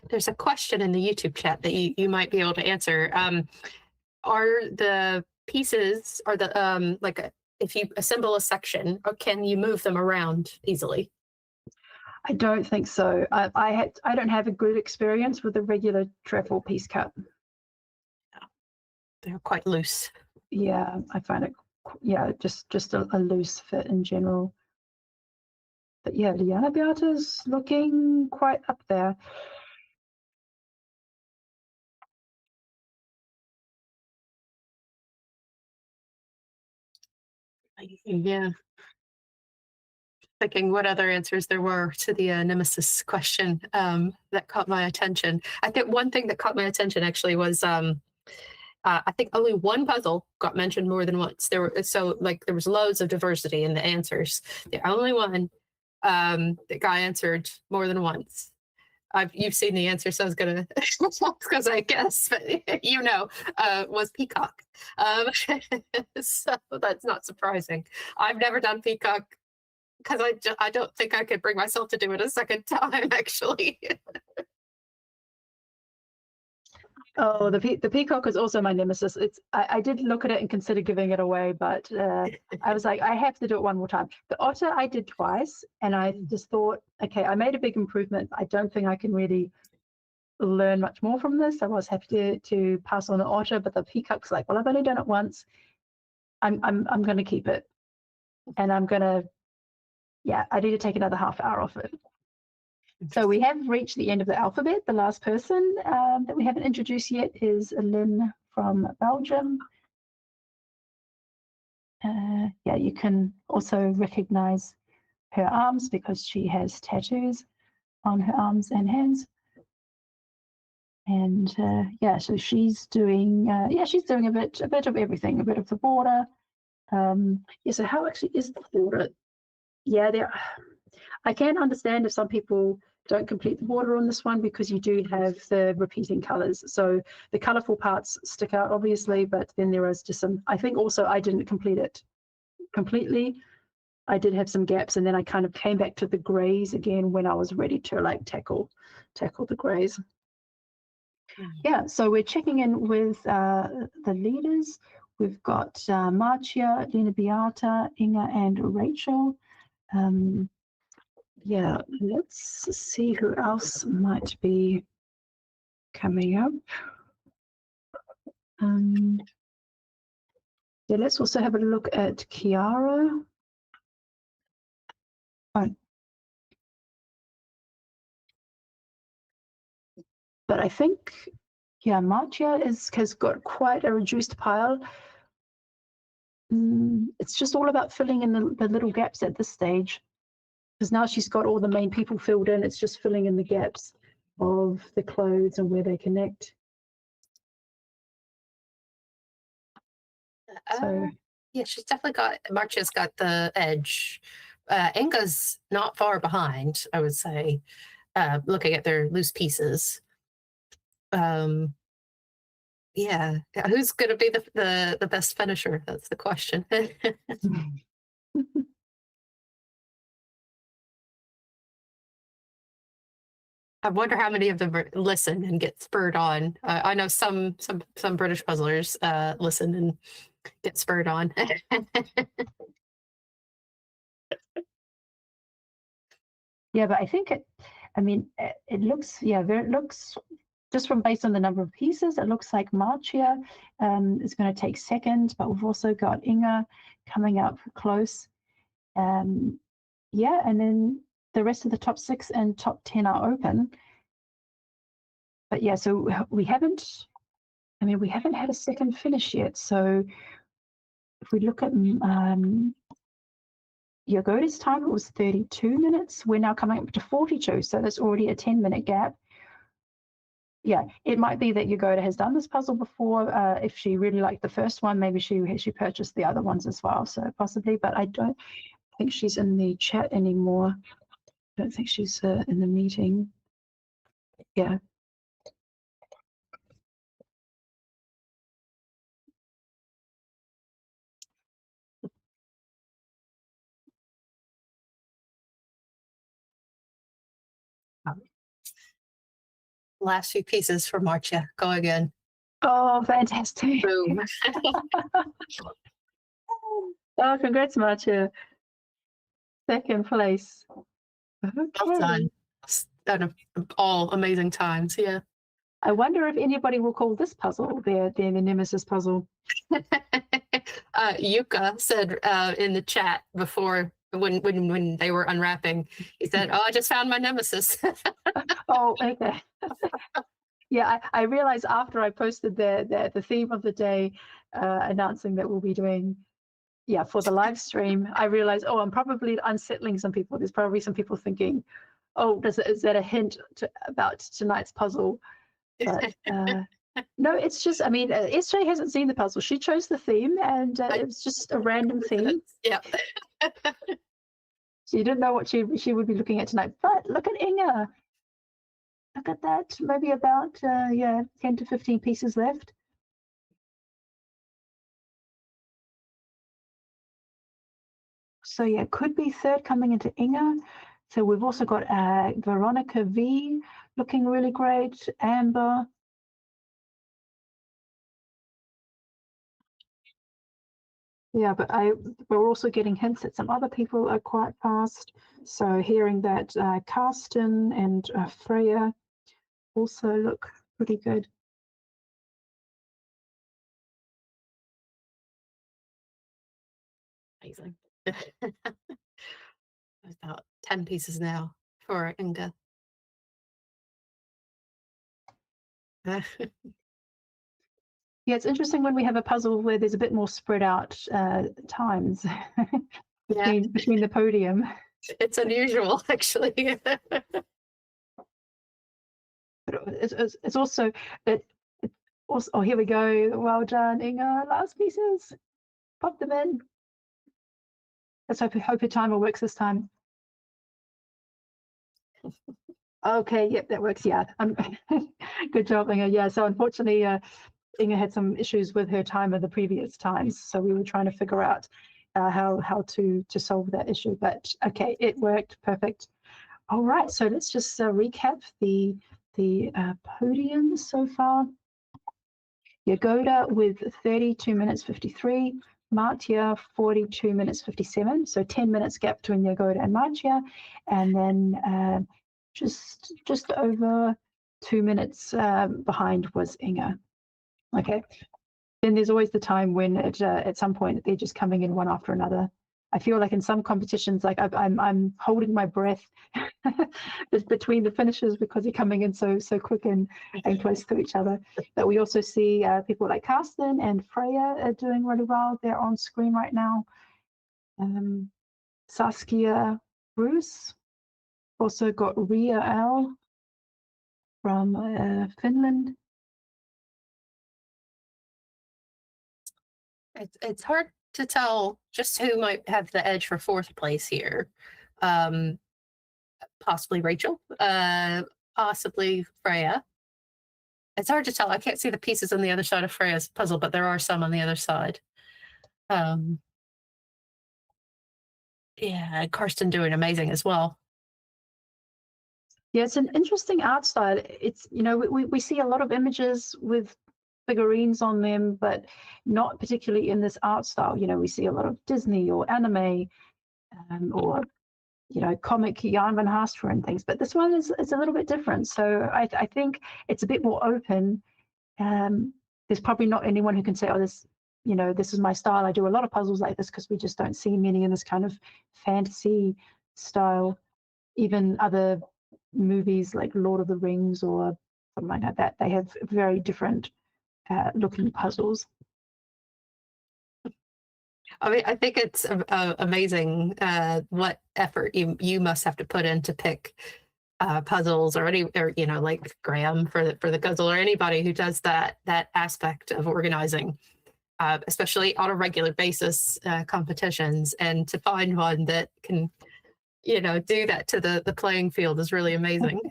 There's a question in the YouTube chat that you might be able to answer. Are the pieces, or the if you assemble a section, or can you move them around easily? I don't think so. I don't have a good experience with the regular trefoil piece cut. They're quite loose. Yeah, I find it. Yeah, just a loose fit in general. But yeah, Liana Beata's looking quite up there. Yeah. Thinking what other answers there were to the nemesis question that caught my attention. I think one thing that caught my attention actually was I think only one puzzle got mentioned more than once. There was loads of diversity in the answers. The only one that got answered more than once. You've seen the answer, so I was gonna because I guess, but was peacock. So that's not surprising. I've never done peacock because I don't think I could bring myself to do it a second time, actually. Oh, the peacock is also my nemesis. I did look at it and consider giving it away, but I was like, I have to do it one more time. The otter I did twice, and I just thought, okay, I made a big improvement. I don't think I can really learn much more from this. I was happy to pass on the otter, but the peacock's like, well, I've only done it once. I'm going to keep it, and I'm going to, yeah, I need to take another half hour off it. So we have reached the end of the alphabet. The last person that we haven't introduced yet is Lynn from Belgium. Yeah, you can also recognize her arms because she has tattoos on her arms and hands. And yeah, so she's doing a bit of everything, a bit of the border. Yeah, so how actually is the border? Yeah, I can understand if some people don't complete the border on this one because you do have the repeating colors. So the colorful parts stick out, obviously, but then there is just some, I think also I didn't complete it completely. I did have some gaps, and then I kind of came back to the grays again when I was ready to like tackle the grays. Yeah, so we're checking in with the leaders. We've got Marcia, Lena Beata, Inga, and Rachel. Yeah, let's see who else might be coming up. Yeah, let's also have a look at Kiara. Oh. But I think, yeah, Marcia has got quite a reduced pile. It's just all about filling in the little gaps at this stage. Because now she's got all the main people filled in, it's just filling in the gaps of the clothes and where they connect. So yeah, she's definitely got, Marcia's got the edge. Inga's not far behind, I would say, looking at their loose pieces. Yeah, who's going to be the best finisher? That's the question. I wonder how many of them listen and get spurred on. I know some British puzzlers listen and get spurred on. yeah, but I think it looks, yeah, it looks, just from based on the number of pieces, it looks like Marcia is going to take second, but we've also got Inga coming up close. Yeah, and then the rest of the top 6 and top 10 are open. But yeah, so we haven't had a second finish yet. So if we look at Yagoda's time, it was 32 minutes. We're now coming up to 42, so that's already a 10-minute gap. Yeah, it might be that Yagoda has done this puzzle before. If she really liked the first one, maybe she purchased the other ones as well. So possibly, but I don't think she's in the chat anymore. I don't think she's in the meeting. Yeah. Last few pieces for Marcia. Go again. Oh, fantastic. Boom. Oh, congrats, Marcia. Second place. Okay. Well done. Done all amazing times. Yeah. I wonder if anybody will call this puzzle the Nemesis puzzle. Yuka said in the chat before when they were unwrapping, he said, "Oh, I just found my nemesis." Oh, okay. Yeah, I realized after I posted the theme of the day, announcing that we'll be doing, yeah, for the live stream, I realized, oh, I'm probably unsettling some people. There's probably some people thinking, oh, is that a hint about tonight's puzzle? But no, it's just, I mean, SJ hasn't seen the puzzle. She chose the theme, and it was just a random theme. Yeah. She didn't know what she would be looking at tonight. But look at Inga. Look at that. Maybe about 10 to 15 pieces left. So yeah, could be third coming into Inga. So we've also got Veronica V looking really great. Amber. Yeah, but we're also getting hints that some other people are quite fast. So hearing that Karsten and Freya also look pretty good. Amazing. About 10 pieces now for Inga. Yeah, it's interesting when we have a puzzle where there's a bit more spread out times between the podium. It's unusual, actually. But it's also, oh, here we go. Well done, Inga. Last pieces. Pop them in. Let's hope your timer works this time. Okay, yep, that works. Yeah, good job, Inga. Yeah, so unfortunately, Inga had some issues with her timer the previous times, so we were trying to figure out how to solve that issue. But okay, it worked perfect. All right, so let's just recap the podium so far. Yagoda with 32 minutes 53, Martia 42 minutes 57, so 10 minutes gap between Jagoda and Martia, and then just over 2 minutes behind was Inga. Okay. Then there's always the time when at some point they're just coming in one after another. I feel like in some competitions, like I'm holding my breath between the finishes because they're coming in so quick and close to each other. But we also see people like Karsten and Freya are doing really well. They're on screen right now. Saskia Bruce, also got Ria Al from Finland. It's hard to tell just who might have the edge for fourth place here. Possibly Rachel, possibly Freya. It's hard to tell. I can't see the pieces on the other side of Freya's puzzle, but there are some on the other side. Yeah, Karsten doing amazing as well. Yeah, it's an interesting art style. It's, you know, we see a lot of images with figurines on them, but not particularly in this art style. You know, we see a lot of Disney or anime or, you know, comic Jan van Haasteren and things, but this one is a little bit different. So I think it's a bit more open. There's probably not anyone who can say, oh, this, you know, this is my style. I do a lot of puzzles like this because we just don't see many in this kind of fantasy style. Even other movies like Lord of the Rings or something like that, they have very different looking puzzles. I mean, I think it's amazing what effort you must have to put in to pick puzzles, or you know, like Graham for the puzzle, or anybody who does that aspect of organizing, especially on a regular basis competitions, and to find one that can, you know, do that to the playing field is really amazing.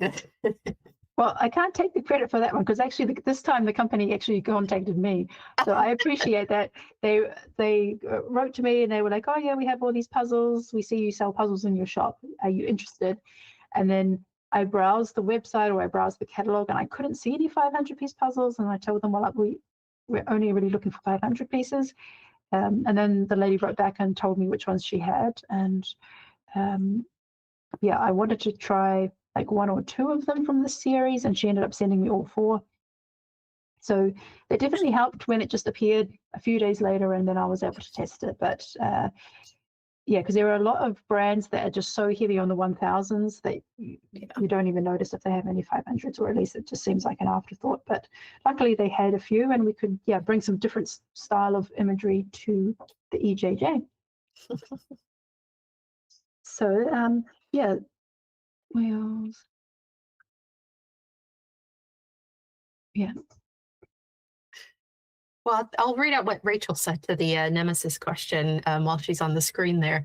Well, I can't take the credit for that one because actually this time the company actually contacted me, so I appreciate that. They wrote to me and they were like, oh yeah, we have all these puzzles, we see you sell puzzles in your shop, are you interested? And then I browsed the website, or I browsed the catalog, and I couldn't see any 500 piece puzzles, and I told them, well, we're only really looking for 500 pieces. And then the lady wrote back and told me which ones she had, and yeah, I wanted to try like 1 or 2 of them from the series, and she ended up sending me all 4. So they definitely helped when it just appeared a few days later, and then I was able to test it. But yeah, because there are a lot of brands that are just so heavy on the 1000s that you don't even notice if they have any 500s, or at least it just seems like an afterthought. But luckily they had a few, and we could bring some different style of imagery to the EJJ. So yeah. Wheels. Yeah. Well, I'll read out what Rachel said to the Nemesis question while she's on the screen there.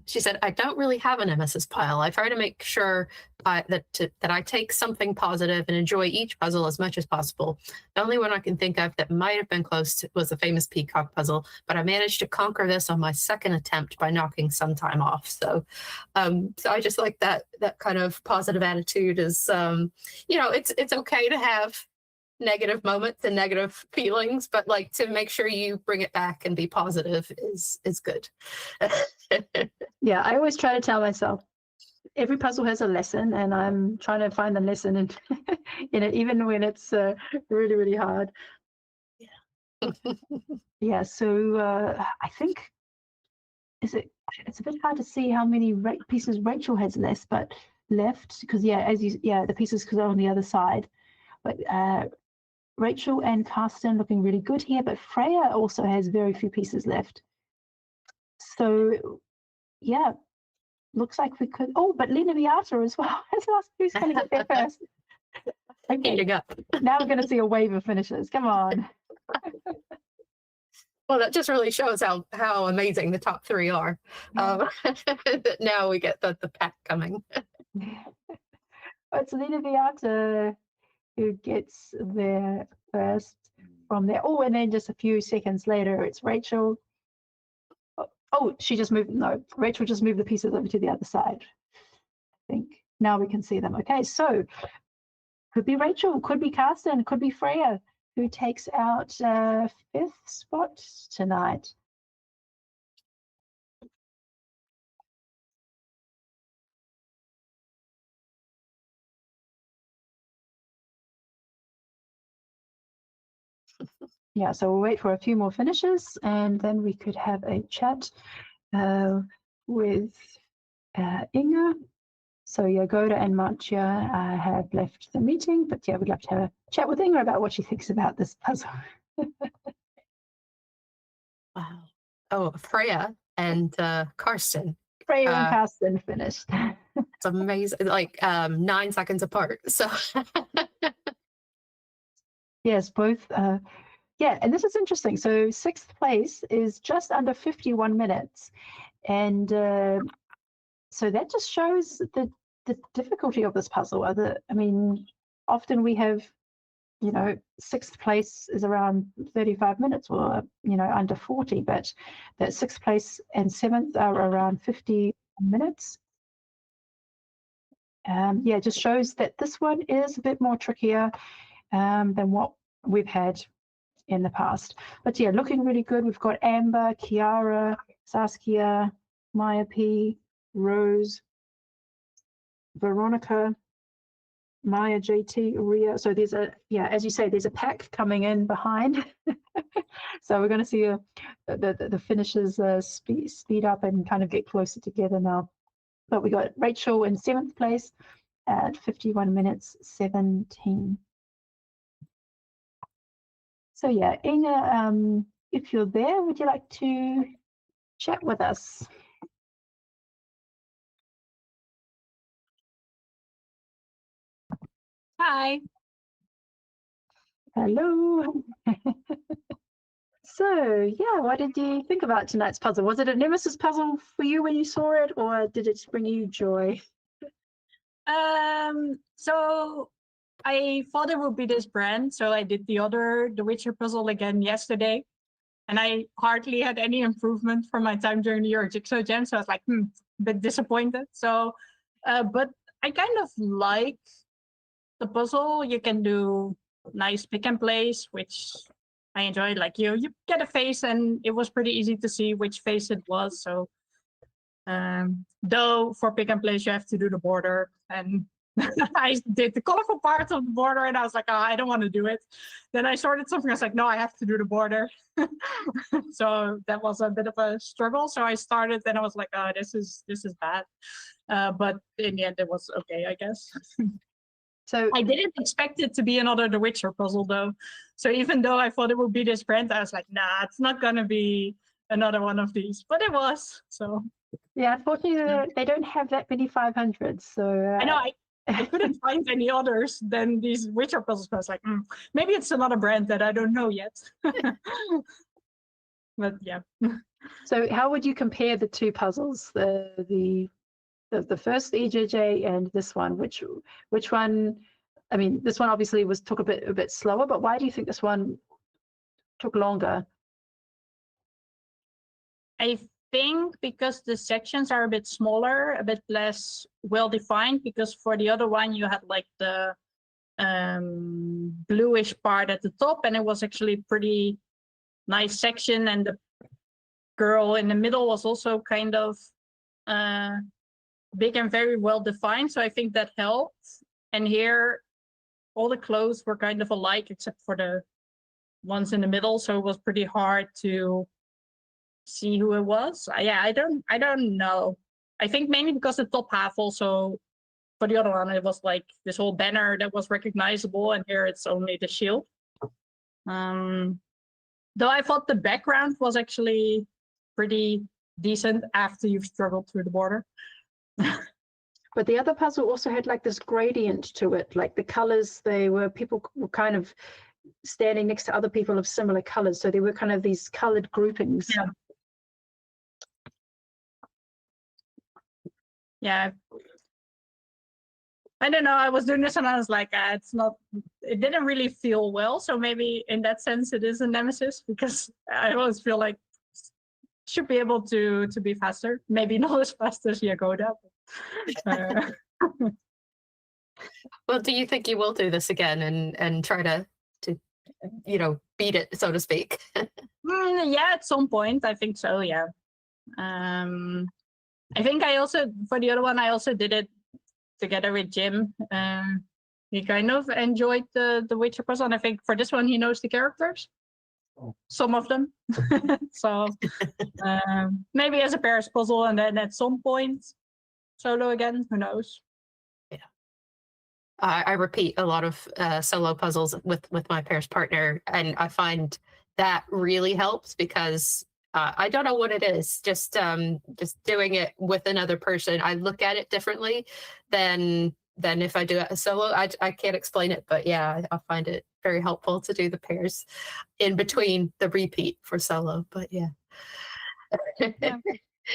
She said, I don't really have a Nemesis pile. I try to make sure that I take something positive and enjoy each puzzle as much as possible. The only one I can think of that might have been close was the famous peacock puzzle, but I managed to conquer this on my second attempt by knocking some time off. So I just like that kind of positive attitude is, you know, it's okay to have negative moments and negative feelings, but like to make sure you bring it back and be positive is good. Yeah, I always try to tell myself every puzzle has a lesson, and I'm trying to find the lesson in it, even when it's really, really hard. Yeah. Yeah, so I think it's a bit hard to see how many pieces Rachel has left because the pieces because they're on the other side, but Rachel and Karsten looking really good here, but Freya also has very few pieces left. So, yeah, looks like we could. Oh, but Lena Viata as well. Who's going to get there first? Okay, now we're going to see a wave of finishes. Come on. Well, that just really shows how amazing the top 3 are. Yeah. Now we get the pack coming. It's Lena Viata who gets there first from there. Oh, and then just a few seconds later, it's Rachel. Oh, she just moved. No, Rachel just moved the pieces over to the other side. I think now we can see them. Okay, so could be Rachel, could be Karsten, could be Freya, who takes out 5th spot tonight. Yeah, so we'll wait for a few more finishes and then we could have a chat with Inga. So Yagoda and Matya have left the meeting, but yeah, we'd love to have a chat with Inga about what she thinks about this puzzle. Wow. Oh, Freya and Karsten. Freya and Karsten finished. It's amazing. Like 9 seconds apart. So yes, both. Yeah, and this is interesting. So sixth place is just under 51 minutes, and so that just shows the difficulty of this puzzle. I mean, often we have, sixth place is around 35 minutes or, under 40, but that sixth place and seventh are around 50 minutes. Yeah, just shows that this one is a bit more trickier than what we've had in the past. But yeah, looking really good. We've got Amber, Kiara, Saskia, Maya P, Rose, Veronica, Maya, JT, Ria. So there's as you say, there's a pack coming in behind. So we're going to see the finishes speed up and kind of get closer together now. But we got Rachel in 7th place at 51 minutes 17. So yeah, Inga, if you're there, would you like to chat with us? Hi. Hello. So yeah, what did you think about tonight's puzzle? Was it a nemesis puzzle for you when you saw it, or did it bring you joy? So I thought it would be this brand, so I did the Witcher puzzle again yesterday, and I hardly had any improvement from my time during the Euro Jigsaw Jam, so I was like, a bit disappointed. So, but I kind of like the puzzle. You can do nice pick and place, which I enjoyed. Like you get a face, and it was pretty easy to see which face it was. So, though for pick and place you have to do the border, and I did the colorful parts of the border, and I was like, oh, I don't want to do it. Then I started something. I was like, no, I have to do the border. So that was a bit of a struggle. So I started, and I was like, oh, this is bad. But in the end, it was okay, I guess. So I didn't expect it to be another The Witcher puzzle, though. So even though I thought it would be this brand, I was like, nah, it's not gonna be another one of these. But it was. So yeah, unfortunately, they don't have that many 500s. So I know I couldn't find any others than these Witcher puzzles. I was like, maybe it's another brand that I don't know yet. But yeah. So how would you compare the two puzzles? The first EJJ and this one, which one? I mean, this one obviously took a bit slower, but why do you think this one took longer? I think because the sections are a bit smaller, a bit less well defined. Because for the other one, you had like the bluish part at the top, and it was actually pretty nice section, and the girl in the middle was also kind of big and very well defined, so I think that helped. And here all the clothes were kind of alike except for the ones in the middle, so it was pretty hard to see who it was. Yeah, I don't know. I think mainly because the top half also, for the other one, it was like this whole banner that was recognizable, and here it's only the shield. Though I thought the background was actually pretty decent after you've struggled through the border. But the other puzzle also had like this gradient to it, like the colors, people were kind of standing next to other people of similar colors. So there were kind of these colored groupings. Yeah. Yeah. I don't know. I was doing this and I was like, it didn't really feel well. So maybe in that sense, it is a nemesis, because I always feel like should be able to be faster. Maybe not as fast as Yagoda. well, do you think you will do this again and try to beat it, so to speak? Yeah, at some point, I think so. Yeah. I think I also, for the other one, I also did it together with Jim. he kind of enjoyed the Witcher puzzle, and I think for this one he knows the characters, some of them. So maybe as a pairs puzzle, and then at some point solo again. Who knows? I repeat a lot of solo puzzles with my pairs partner, and I find that really helps because I don't know what it is. Just doing it with another person, I look at it differently than if I do it solo. I can't explain it, but yeah, I find it very helpful to do the pairs in between the repeat for solo. But yeah.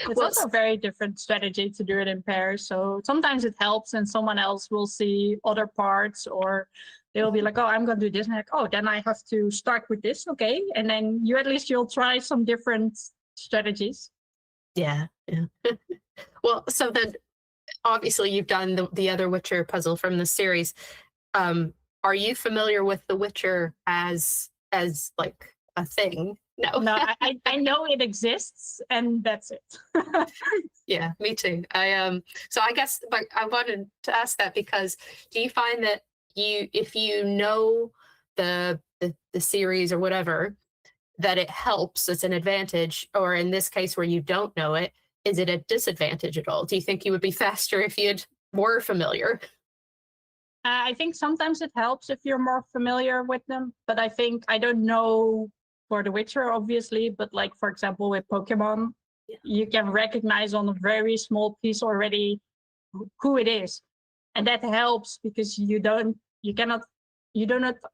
It's also a very different strategy to do it in pairs. So sometimes it helps and someone else will see other parts, or they'll be like, oh, I'm going to do this. And like, oh, then I have to start with this. Okay. And then you'll try some different strategies. Yeah. Well, so then obviously you've done the other Witcher puzzle from the series. Are you familiar with The Witcher as like a thing? No, I know it exists, and that's it. Yeah, me too. So I guess, but I wanted to ask that because do you find that if you know the series or whatever, that it helps, it's an advantage, or in this case where you don't know it, is it a disadvantage at all? Do you think you would be faster if you'd more familiar? I think sometimes it helps if you're more familiar with them, but I think I don't know for The Witcher, obviously, but like, for example, with Pokemon, you can recognize on a very small piece already who it is. And that helps because you do not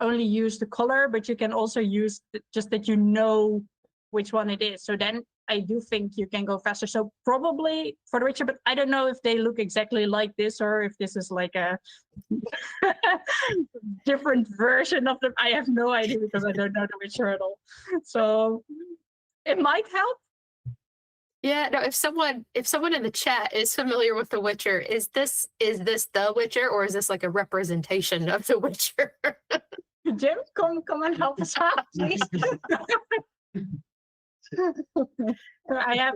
only use the color, but you can also use just that you know which one it is. So then I do think you can go faster. So probably for The Witcher, but I don't know if they look exactly like this or if this is like a different version of them. I have no idea because I don't know The Witcher at all. So it might help. Yeah, no, if someone in the chat is familiar with The Witcher, is this The Witcher, or is this like a representation of The Witcher? Jim, come and help us out, please. I have.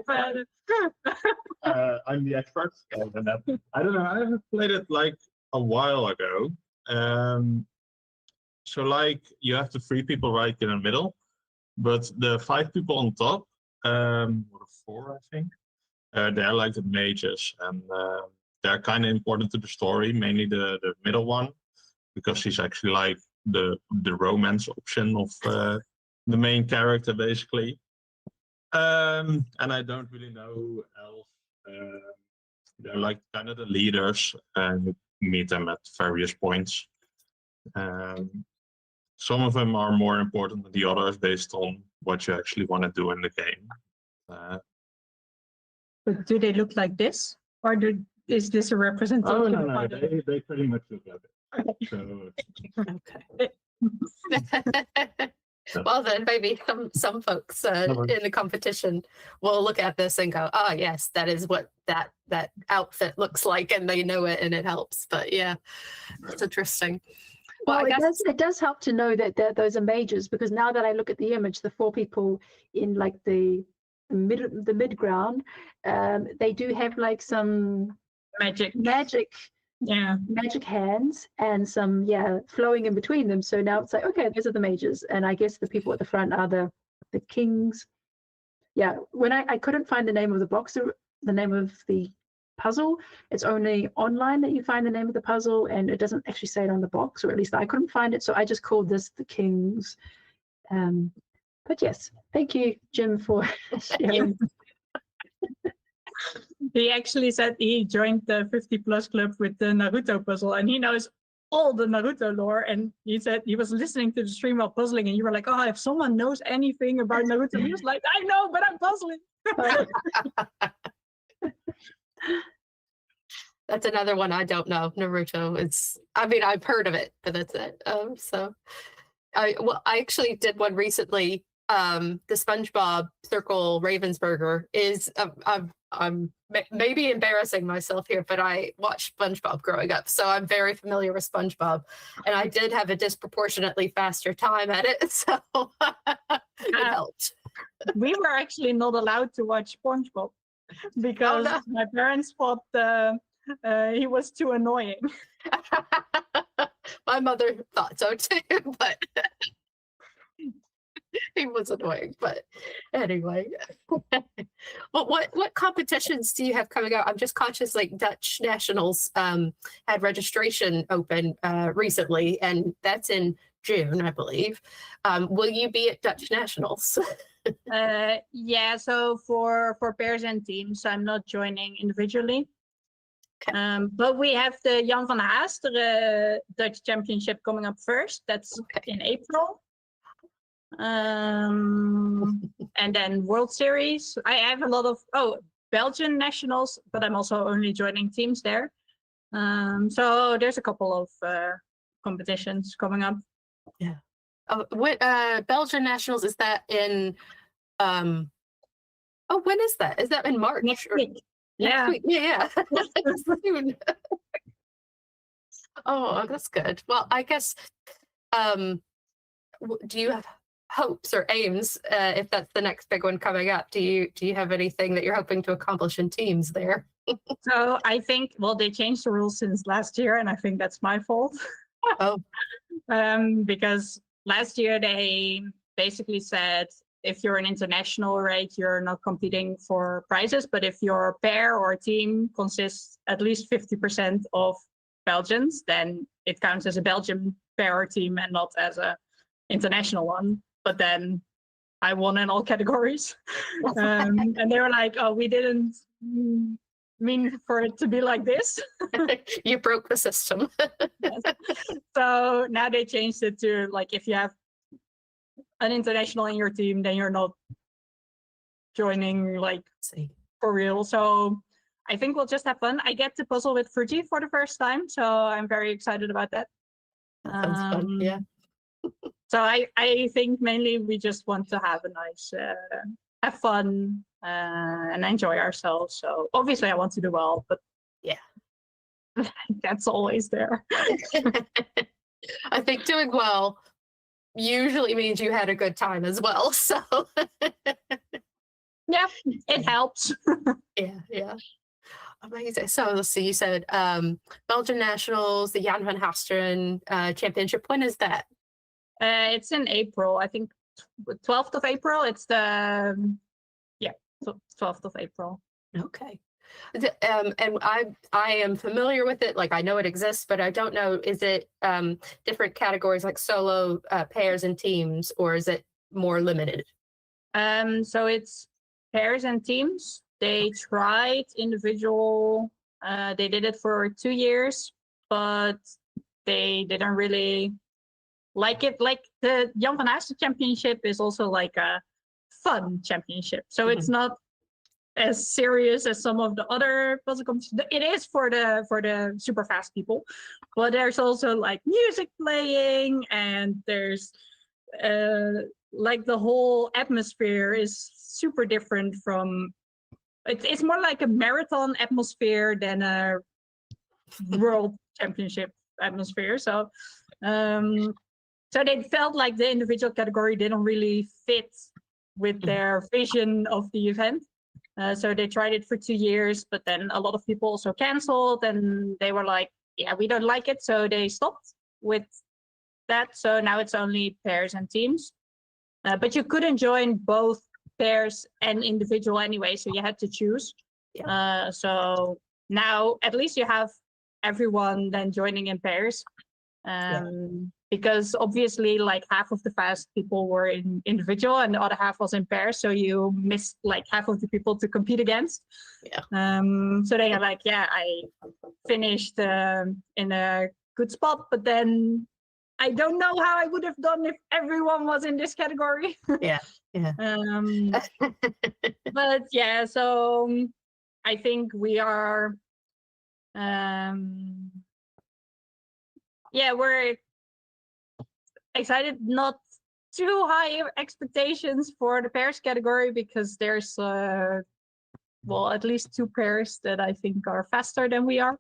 I'm the expert. I don't know. I haven't played it like a while ago. So like you have the 3 people right in the middle, but the 5 people on top, or the 4, I think, they're like the mages, and they're kind of important to the story. Mainly the middle one, because he's actually like the romance option of the main character, basically. And I don't really know else. They're like kind of the leaders, and you meet them at various points. Some of them are more important than the others based on what you actually want to do in the game. But do they look like this, or is this a representation? Oh no, they pretty much look like it. So, Okay. Well, then maybe some folks in the competition will look at this and go, "Oh, yes, that is what that outfit looks like," and they know it, and it helps. But yeah, it's interesting. Well, I guess it does help to know that those are mages, because now that I look at the image, the 4 people in like the mid ground, they do have like some magic hands and some flowing in between them. So now it's like, okay, those are the mages, and I guess the people at the front are the kings. Yeah, when I couldn't find the name of the box, the name of the puzzle, it's only online that you find the name of the puzzle, and it doesn't actually say it on the box, or at least I couldn't find it, so I just called this the kings. But yes, thank you, Jim, for sharing. He actually said he joined the 50+ club with the Naruto puzzle, and he knows all the Naruto lore. And he said he was listening to the stream while puzzling, and you were like, "Oh, if someone knows anything about Naruto," he was like, "I know, but I'm puzzling." That's another one I don't know. Naruto. I've heard of it, but that's it. I actually did one recently. The SpongeBob Circle Ravensburger is I'm maybe embarrassing myself here, but I watched SpongeBob growing up, so I'm very familiar with SpongeBob, and I did have a disproportionately faster time at it, so it helped. We were actually not allowed to watch SpongeBob because my parents thought he was too annoying. My mother thought so too, but he was annoying. But anyway, well, what competitions do you have coming out? I'm just conscious, like Dutch Nationals had registration open recently, and that's in June, I believe. Will you be at Dutch Nationals? Yeah, so for pairs and teams, I'm not joining individually. Okay. But we have the Jan van Haasteren Dutch Championship coming up first. That's in April. And then World Series. I have a lot of Belgian nationals, but I'm also only joining teams there. So there's a couple of competitions coming up. Yeah. Oh, what Belgian Nationals is that in? When is that? Is that in March? Next week. Next Yeah. week? Yeah. Soon. Oh, that's good. Well, I guess. Do you have hopes or aims if that's the next big one coming up? Do you have anything that you're hoping to accomplish in teams there? So I think, well, they changed the rules since last year, and I think that's my fault. Oh. Because last year they basically said if you're an international, right, you're not competing for prizes, but if your pair or team consists at least 50% of Belgians, then it counts as a Belgian pair or team and not as a international one. But then I won in all categories. And they were like, oh, we didn't mean for it to be like this. You broke the system. Yes. So now they changed it to like, if you have an international in your team, then you're not joining like for real. So I think we'll just have fun. I get to puzzle with Fuji for the first time, so I'm very excited about that. That sounds fun. Yeah. So I think mainly we just want to have a nice, have fun and enjoy ourselves. So obviously I want to do well, but yeah, that's always there. I think doing well usually means you had a good time as well. So yeah, it helps. Yeah. Amazing. So let's see, you said Belgian Nationals, the Jan van Haasteren Championship. When is that? It's in April, I think 12th of April. It's the 12th of April. Okay. And I am familiar with it. Like I know it exists, but I don't know. Is it different categories like solo, pairs, and teams, or is it more limited? So it's pairs and teams. They tried individual. They did it for 2 years, but they didn't really like it. Like the Jan van Haasteren Championship is also like a fun championship. So it's not as serious as some of the other puzzle competitions. It is for the super fast people, but there's also like music playing, and there's like the whole atmosphere is super different from. It's more like a marathon atmosphere than a world championship atmosphere. So, so they felt like the individual category didn't really fit with their vision of the event. So they tried it for 2 years, but then a lot of people also canceled, and they were like, yeah, we don't like it. So they stopped with that. So now it's only pairs and teams. But you couldn't join both pairs and individual anyway, so you had to choose. Yeah. So now at least you have everyone then joining in pairs. Because obviously like half of the fast people were in individual and the other half was in pairs, so you missed like half of the people to compete against. So they are like, yeah, I finished in a good spot, but then I don't know how I would have done if everyone was in this category. But yeah, so I think we are we're excited. Not too high expectations for the pairs category, because there's at least 2 pairs that I think are faster than we are.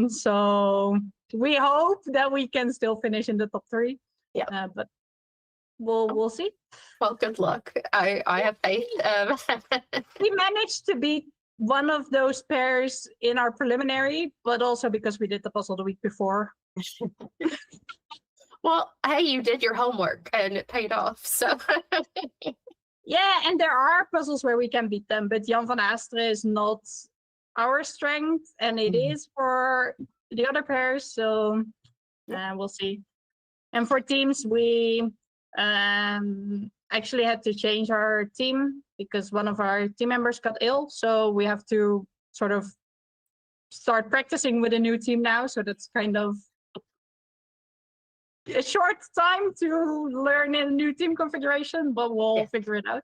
So we hope that we can still finish in the top 3. But we'll see. Well, good luck. I have faith. We managed to beat one of those pairs in our preliminary, but also because we did the puzzle the week before. Well, hey, you did your homework and it paid off. So Yeah, and there are puzzles where we can beat them, but Jan van Asteren is not our strength, and it is for the other pairs. So we'll see. And for teams, we actually had to change our team because one of our team members got ill. So we have to sort of start practicing with a new team now. So that's kind of a short time to learn a new team configuration, but we'll figure it out.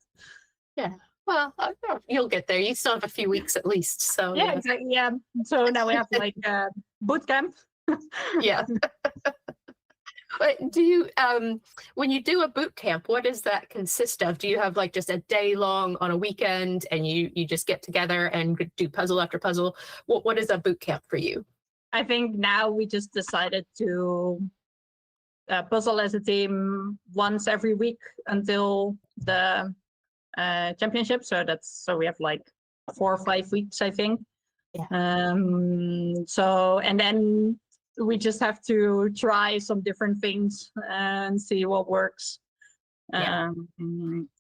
yeah. Well, you'll get there. You still have a few weeks at least. So Yeah, exactly. Yeah. So now we have like boot camp. yeah. But do you when you do a boot camp, what does that consist of? Do you have like just a day long on a weekend and you just get together and do puzzle after puzzle? What is a boot camp for you? I think now we just decided to puzzle as a team once every week until the championship. So we have like 4 or 5 weeks, I think. Yeah. So and then we just have to try some different things and see what works.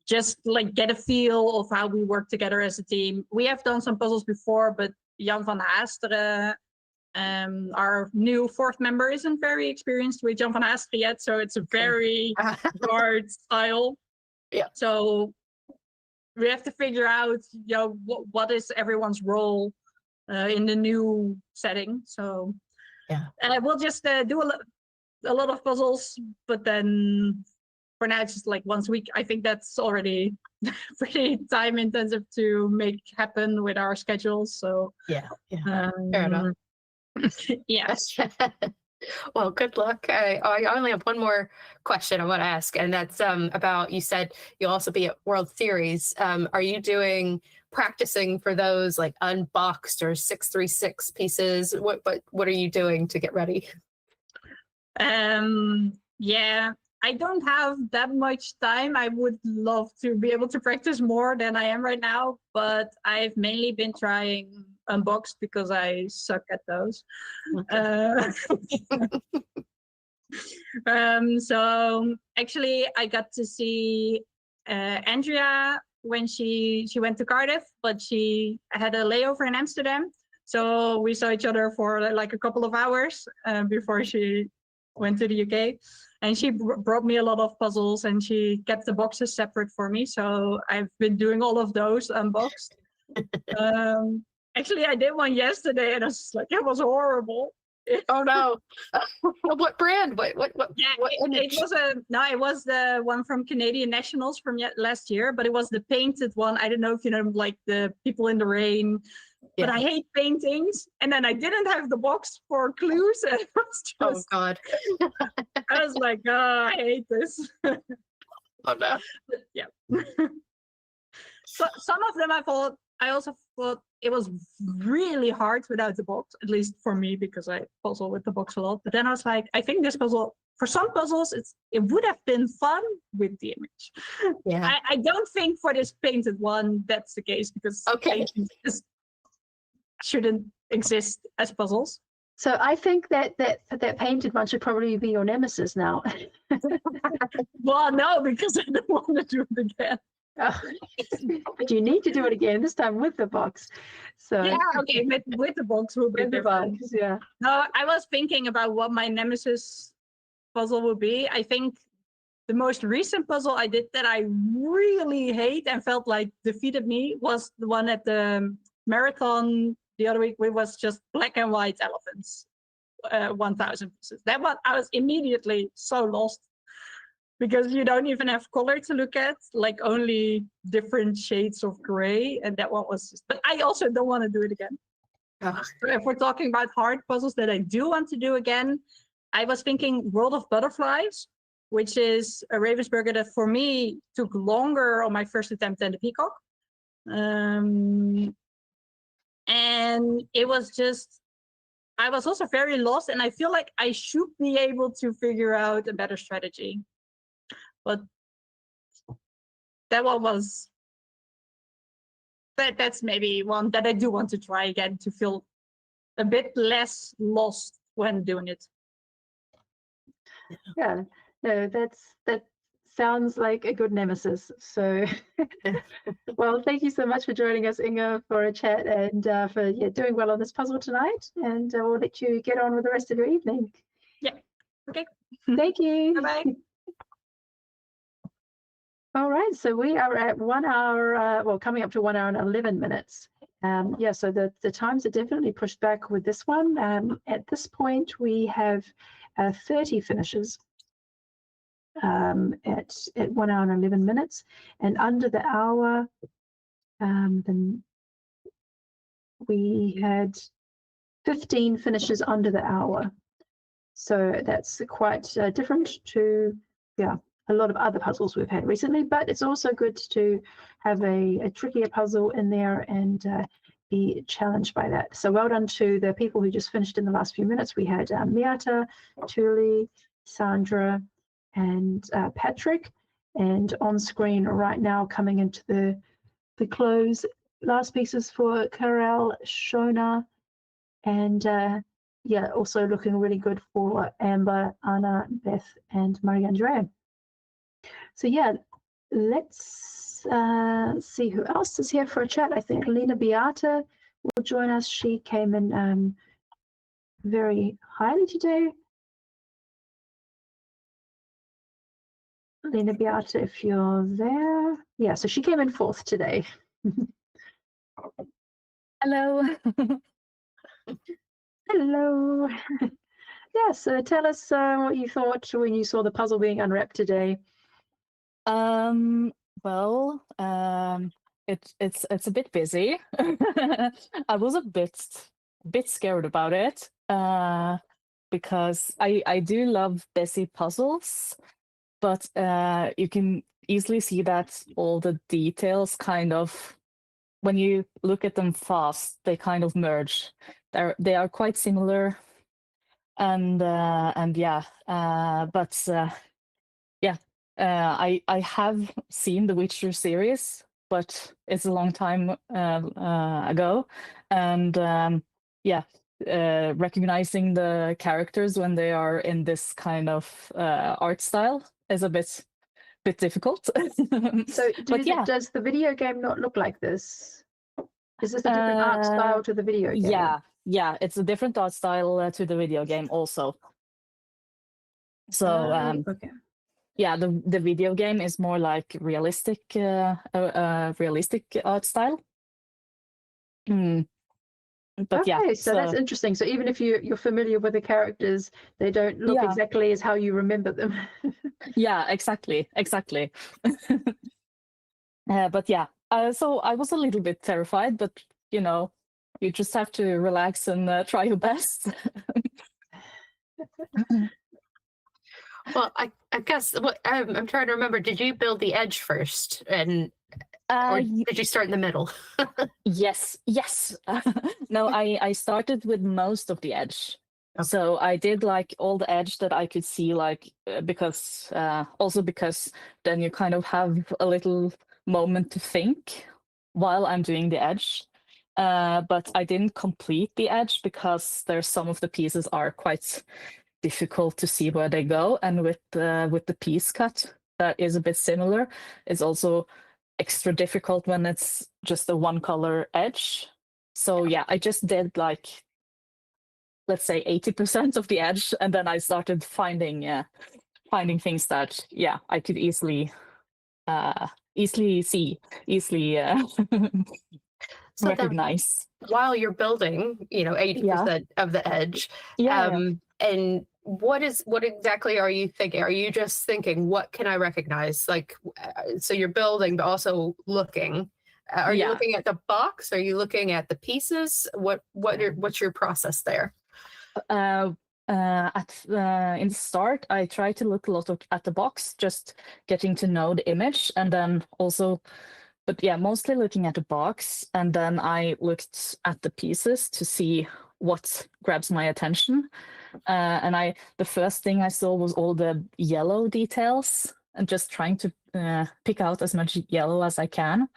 Just like get a feel of how we work together as a team. We have done some puzzles before, but Jan van Asteren, our new 4th member, isn't very experienced with Jan van Asteren yet, so it's a very hard style. Yeah. So we have to figure out, what is everyone's role in the new setting. So we'll just do a lot of puzzles, but then for now it's just like once a week. I think that's already pretty time intensive to make happen with our schedules. So fair enough. Yeah. Well, good luck. I only have one more question I want to ask, and that's about, you said you'll also be at World Series. Are you doing practicing for those like unboxed or 636 pieces? What are you doing to get ready? Yeah, I don't have that much time. I would love to be able to practice more than I am right now, but I've mainly been trying unboxed because I suck at those. So actually I got to see Andrea when she went to Cardiff, but she had a layover in Amsterdam. So we saw each other for like a couple of hours before she went to the UK. And she brought me a lot of puzzles and she kept the boxes separate for me. So I've been doing all of those unboxed. Actually, I did one yesterday and I was just like, it was horrible. Oh no! What brand? What? Yeah, it was the one from Canadian Nationals from last year, but it was the painted one. I don't know if you know, like the people in the rain. But I hate paintings, and then I didn't have the box for clues. And it was just, oh God! I was like, oh, I hate this. Oh no! Yeah. So some of them I also thought it was really hard without the box, at least for me, because I puzzle with the box a lot. But then I was like, I think this puzzle, for some puzzles, it would have been fun with the image. Yeah. I don't think for this painted one that's the case, because paintings just shouldn't exist as puzzles. So I think that painted one should probably be your nemesis now. Well, no, because I don't want to do it again. Oh, but you need to do it again, this time with the box. So yeah, okay, with the box will be different. Yeah. No, I was thinking about what my nemesis puzzle would be. I think the most recent puzzle I did that I really hate and felt like defeated me was the one at the marathon the other week. It was just black and white elephants, 1,000 pieces. That one I was immediately so lost, because you don't even have color to look at, like only different shades of gray. And that one was just, but I also don't want to do it again. So if we're talking about hard puzzles that I do want to do again, I was thinking World of Butterflies, which is a Ravensburger that for me took longer on my first attempt than the Peacock. And it was just, I was also very lost, and I feel like I should be able to figure out a better strategy. But that one was, that's maybe one that I do want to try again to feel a bit less lost when doing it. Yeah, no, that sounds like a good nemesis. So, well, thank you so much for joining us, Inga, for a chat and for doing well on this puzzle tonight. And we'll let you get on with the rest of your evening. Yeah. Okay. Thank you. Bye bye. All right, so we are at 1 hour, well, coming up to 1 hour and 11 minutes. Yeah, so the times are definitely pushed back with this one. At this point, we have 30 finishes at 1 hour and 11 minutes. And under the hour, then we had 15 finishes under the hour. So that's quite different to, yeah, a lot of other puzzles we've had recently, but it's also good to have a trickier puzzle in there and be challenged by that. So well done to the people who just finished in the last few minutes. We had Miata, Tuli, Sandra, and Patrick. And on screen right now, coming into the close, last pieces for Karel, Shona, and yeah, also looking really good for Amber, Anna, Beth, and Maria Andrea. So yeah, let's see who else is here for a chat. I think Lena Beata will join us. She came in very highly today. Lena Beata, if you're there. Yeah, so she came in 4th today. Hello. Hello. Yeah, so tell us what you thought when you saw the puzzle being unwrapped today. Well, it's a bit busy. I was a bit scared about it, because I do love busy puzzles, but you can easily see that all the details kind of, when you look at them fast, they kind of merge. They are quite similar, and yeah, but yeah. I have seen the Witcher series, but it's a long time ago, and yeah, recognizing the characters when they are in this kind of art style is a bit difficult. So but yeah, does the video game not look like this? Is this a different art style to the video game? yeah, it's a different art style to the video game also. So okay. yeah, the video game is more like realistic art style. But Okay, yeah, so that's interesting. So even if you're familiar with the characters, they don't look Yeah. exactly as how you remember them. yeah, exactly. But yeah, so I was a little bit terrified, but you just have to relax and try your best. Well, I guess what I'm trying to remember. Did you build the edge first, or did you start in the middle? Yes. No, I started with most of the edge. Okay. So I did like all the edge that I could see, like because then you kind of have a little moment to think while I'm doing the edge. But I didn't complete the edge because there's some of the pieces are quite difficult to see where they go, and with the piece cut that is a bit similar, it's also extra difficult when it's just a one color edge. So yeah, I just did like, let's say 80% of the edge, and then I started finding things that I could easily see, So then, recognize. while you're building, 80% of the edge, and what exactly are you thinking? Are you just thinking, what can I recognize? Like, so you're building, but also looking. Are you looking at the box? Are you looking at the pieces? What's your process there? In the start, I try to look a lot at the box, just getting to know the image, and then also, but yeah, mostly looking at the box, and then I looked at the pieces to see what grabs my attention. And the first thing I saw was all the yellow details, and just trying to pick out as much yellow as I can,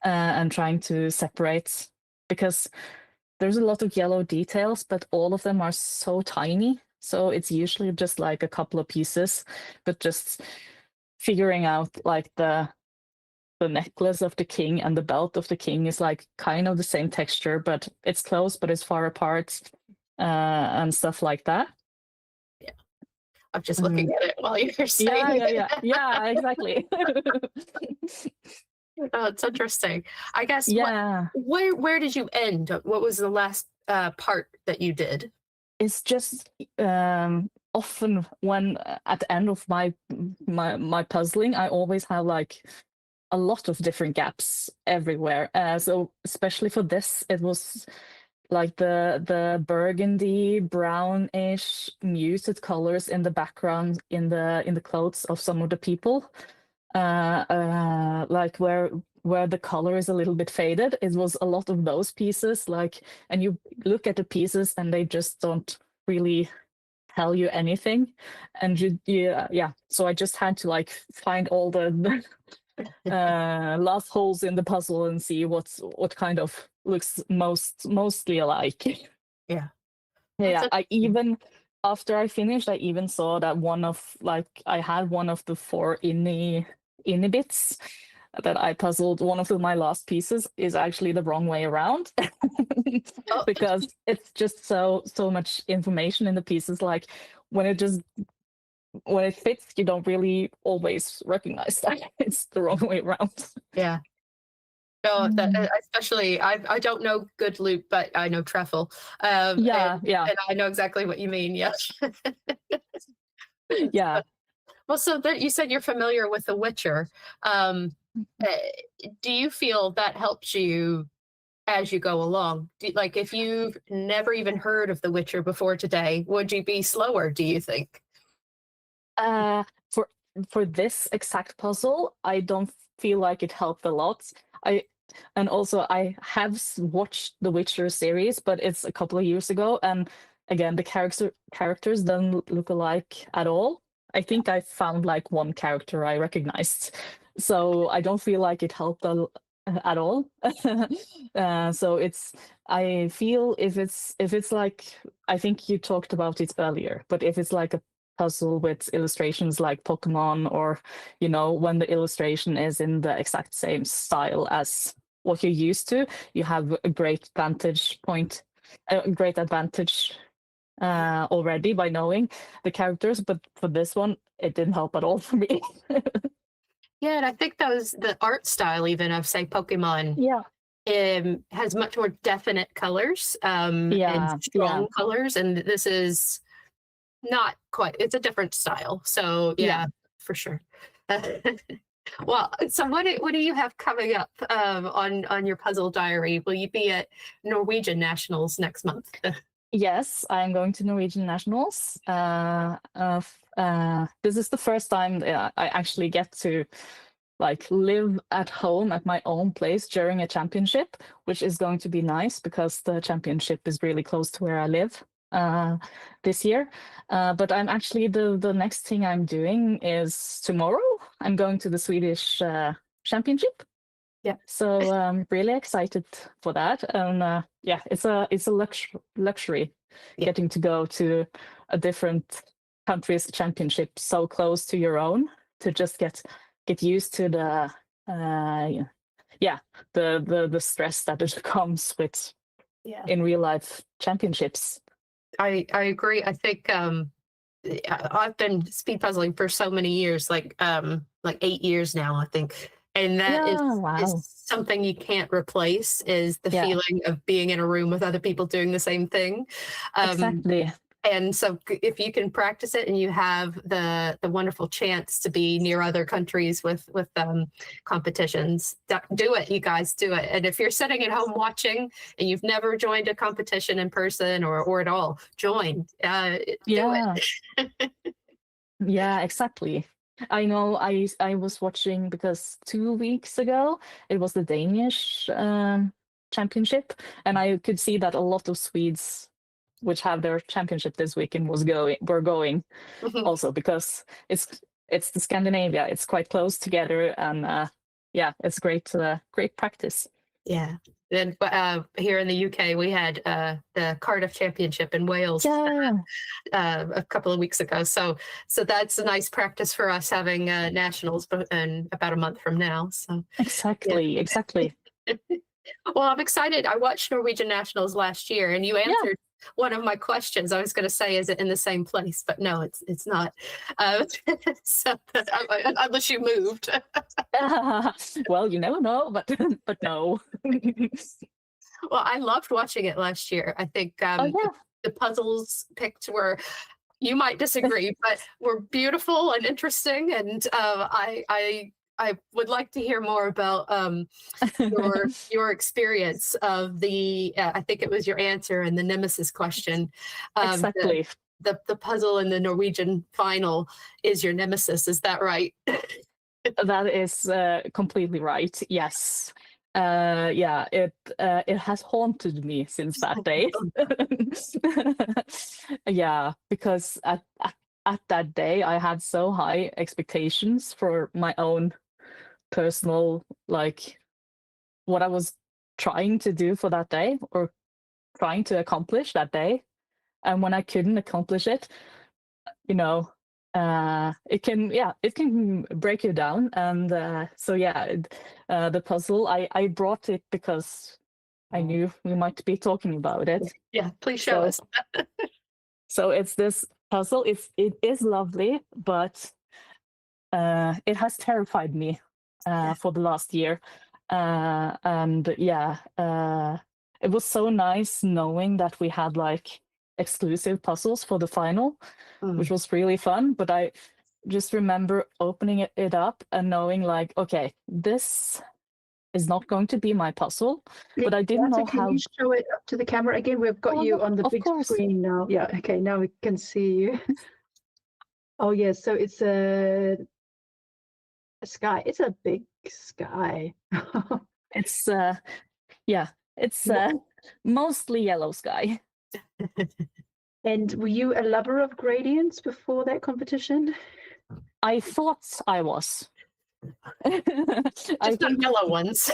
and trying to separate, because there's a lot of yellow details, but all of them are so tiny So it's usually just like a couple of pieces, but just figuring out like the necklace of the king and the belt of the king is like kind of the same texture, but it's close, but it's far apart, and stuff like that. I'm just looking at it while you're saying Yeah, exactly. Oh, it's interesting. I guess. Yeah, Where did you end? What was the last part that you did? it's just often when at the end of my puzzling, I always have like a lot of different gaps everywhere. So especially for this, it was like the burgundy brownish muted colors in the background in the clothes of some of the people, like where the color is a little bit faded. It was a lot of those pieces, like, and you look at the pieces and they just don't really tell you anything, and yeah, so I just had to like find all the last holes in the puzzle and see what kind of looks mostly alike. Yeah. Yeah, I even after I finished, I even saw that I had one of the 4 inni bits that I puzzled. One of my last pieces is actually the wrong way around because it's just so much information in the pieces. Like when it fits, you don't really always recognize that it's the wrong way around. Yeah. No, especially I don't know good loop, but I know truffle. Yeah. And I know exactly what you mean. Yes. Yeah. Well, so that you said you're familiar with The Witcher. Do you feel that helps you as you go along? Like if you've never even heard of The Witcher before today, would you be slower, do you think? For this exact puzzle, I don't feel like it helped a lot. And also I have watched the Witcher series, but it's a couple of years ago, and again the characters don't look alike at all. I think I found like one character I recognized, so I don't feel like it helped at all. So I feel if it's like, I think you talked about it earlier, but if it's like a puzzle with illustrations like Pokemon, or when the illustration is in the exact same style as what you're used to, you have a great advantage already by knowing the characters. But for this one, it didn't help at all for me. Yeah, and I think the art style even of, say, Pokemon, has much more definite colors, and strong colors, and this is not quite. It's a different style. So yeah. For sure. Well, so what do you have coming up on your puzzle diary? Will you be at Norwegian Nationals next month? Yes, I'm going to Norwegian Nationals. This is the first time I actually get to like live at home at my own place during a championship, which is going to be nice because the championship is really close to where I live this year. But I'm actually the next thing I'm doing is tomorrow. I'm going to the Swedish championship. Yeah. So I'm really excited for that. And yeah, it's a luxury getting to go to a different country's championship so close to your own, to just get used to the stress that it comes with in real life championships. I agree. I think I've been speed puzzling for so many years, like 8 years now, I think. And that is something you can't replace, is the feeling of being in a room with other people doing the same thing. Exactly. And so if you can practice it and you have the wonderful chance to be near other countries with competitions, do it, you guys, do it. And if you're sitting at home watching and you've never joined a competition in person or at all, join. Do it. Yeah, exactly. I know I was watching because 2 weeks ago it was the Danish championship, and I could see that a lot of Swedes which have their championship this weekend were going also, because it's the Scandinavia, it's quite close together, and it's great practice. Yeah. And here in the UK, we had the Cardiff Championship in Wales Yeah, a couple of weeks ago. So that's a nice practice for us having nationals in about a month from now. So exactly, exactly. well, I'm excited. I watched Norwegian nationals last year, and you Yeah. answered one of my questions. I was going to say, is it in the same place? But no, it's not. So unless you moved. Well, you never know, but but no. Well, I loved watching it last year. I think Oh yeah. the puzzles picked were, you might disagree, but were beautiful and interesting. And I would like to hear more about your experience of the. I think it was your answer in the Nemesis question. Exactly. The puzzle in the Norwegian final is your nemesis. Is that right? That is completely right. Yes. Yeah, it has haunted me since that day. Yeah, because at that day I had so high expectations for my own personal, like what I was trying to do for that day or trying to accomplish that day. And when I couldn't accomplish it, you know, it can break you down. And so yeah, the puzzle, I brought it because I knew we might be talking about it. Yeah, please show us. So it's this puzzle. It is lovely, but it has terrified me for the last year. And yeah, it was so nice knowing that we had like exclusive puzzles for the final, which was really fun. But I just remember opening it up and knowing like, okay, this is not going to be my puzzle. But I didn't know Can how. you show it up to the camera again? We've got you on the Of big course. screen now. Yeah, okay, now we can see you. Oh yeah, so it's a sky. It's a big sky. It's yeah, it's mostly yellow sky. And were you a lover of gradients before that competition? I thought I was. Just not yellow ones.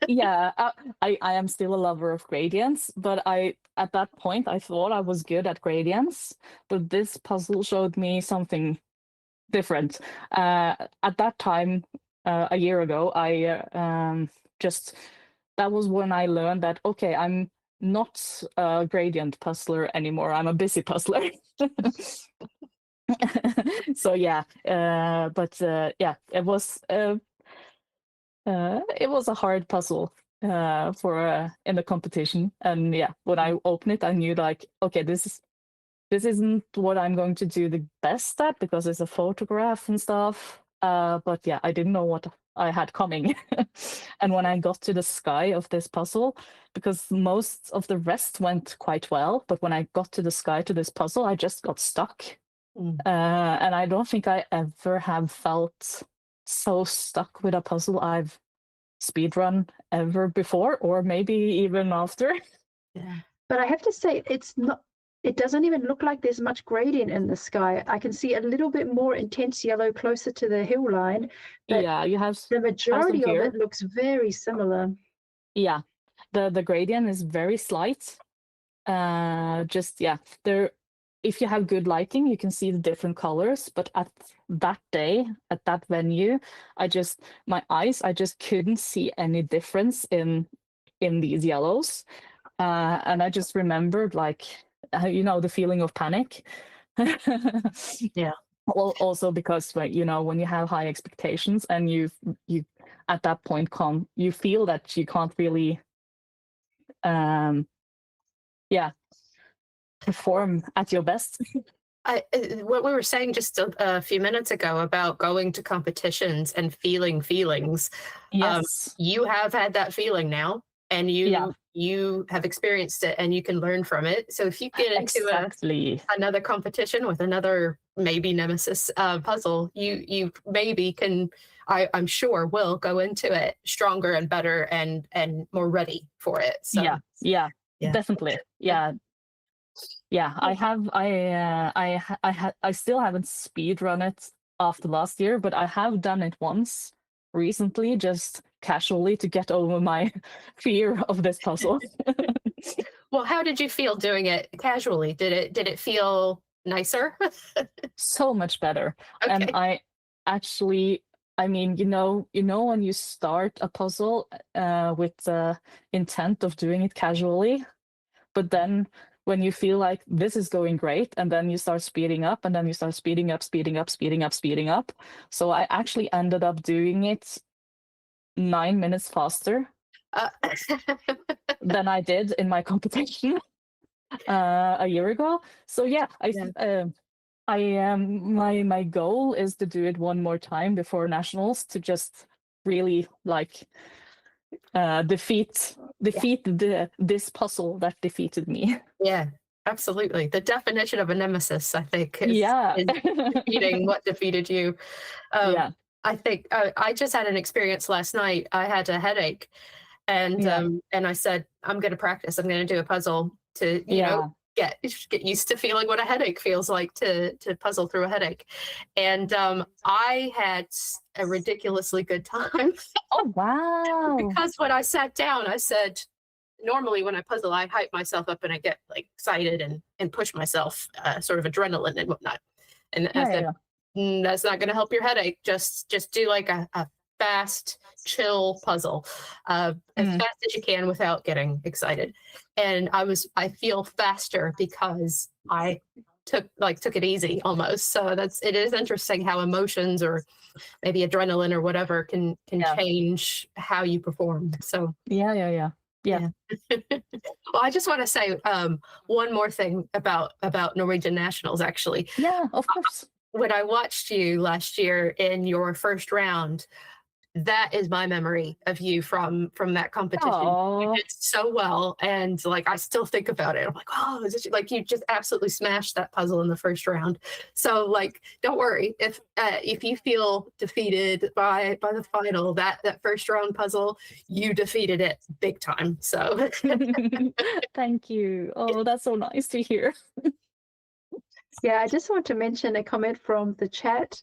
Yeah, I am still a lover of gradients, but at that point I thought I was good at gradients, but this puzzle showed me something different. At that time, a year ago, that was when I learned that okay, I'm not a gradient puzzler anymore. I'm a busy puzzler. So yeah, but yeah, it was a hard puzzle for in the competition. And yeah, when I opened it, I knew like, okay, this isn't what I'm going to do the best at because it's a photograph and stuff. But yeah, I didn't know what I had coming. And when I got to the sky of this puzzle, because most of the rest went quite well, but when I got to the sky to this puzzle, I just got stuck. And I don't think I ever have felt so stuck with a puzzle I've speedrun ever before, or maybe even after. Yeah. But I have to say, it doesn't even look like there's much gradient in the sky. I can see a little bit more intense yellow closer to the hill line. Yeah, you have the majority of here. it looks very similar. Yeah, the gradient is very slight. Just yeah, there. If you have good lighting, you can see the different colors. But at that day, at that venue, I just couldn't see any difference in these yellows. And I just remembered like the feeling of panic. Yeah. Well, also because when you have high expectations and you at that point you feel that you can't really perform at your best. What we were saying just a few minutes ago about going to competitions and feeling feelings. Yes. You have had that feeling now, and you have experienced it, and you can learn from it. So if you get into another competition with another maybe nemesis puzzle, you maybe can, I'm sure will go into it stronger and better and more ready for it. So yeah, definitely. Yeah, I still haven't speed run it after last year, but I have done it once recently, just casually to get over my fear of this puzzle. Well, how did you feel doing it casually? Did it feel nicer? So much better. And Okay. I actually, I mean, when you start a puzzle with the intent of doing it casually, but then when you feel like this is going great, and then you start speeding up, and then you start speeding up, speeding up, speeding up, speeding up. So I actually ended up doing it 9 minutes faster Uh, than I did in my competition a year ago. So yeah, my goal is to do it one more time before nationals to just really like defeat this puzzle that defeated me. yeah, absolutely. The definition of a nemesis, I think, is, Yeah. is defeating what defeated you. Yeah. I think I just had an experience last night. I had a headache, and I said, I'm going to practice. I'm going to do a puzzle to get used to feeling what a headache feels like, to puzzle through a headache. And I had a ridiculously good time. Oh wow. Because when I sat down, I said, normally when I puzzle, I hype myself up and I get like excited and push myself, sort of adrenaline and whatnot. And I said, that's not going to help your headache. Just do like a fast, chill puzzle, as fast as you can without getting excited. And I feel faster because I took it easy almost. So it is interesting how emotions, or maybe adrenaline or whatever, can change how you perform. So Yeah. Well, I just want to say one more thing about Norwegian nationals, actually. Yeah, of course. When I watched you last year in your first round, that is my memory of you from that competition. Aww. You did so well, and like I still think about it. I'm like, oh, is it like you just absolutely smashed that puzzle in the first round. So like, don't worry if you feel defeated by the final, that first round puzzle, you defeated it big time. So Thank you. Oh, that's so nice to hear. Yeah, I just want to mention a comment from the chat.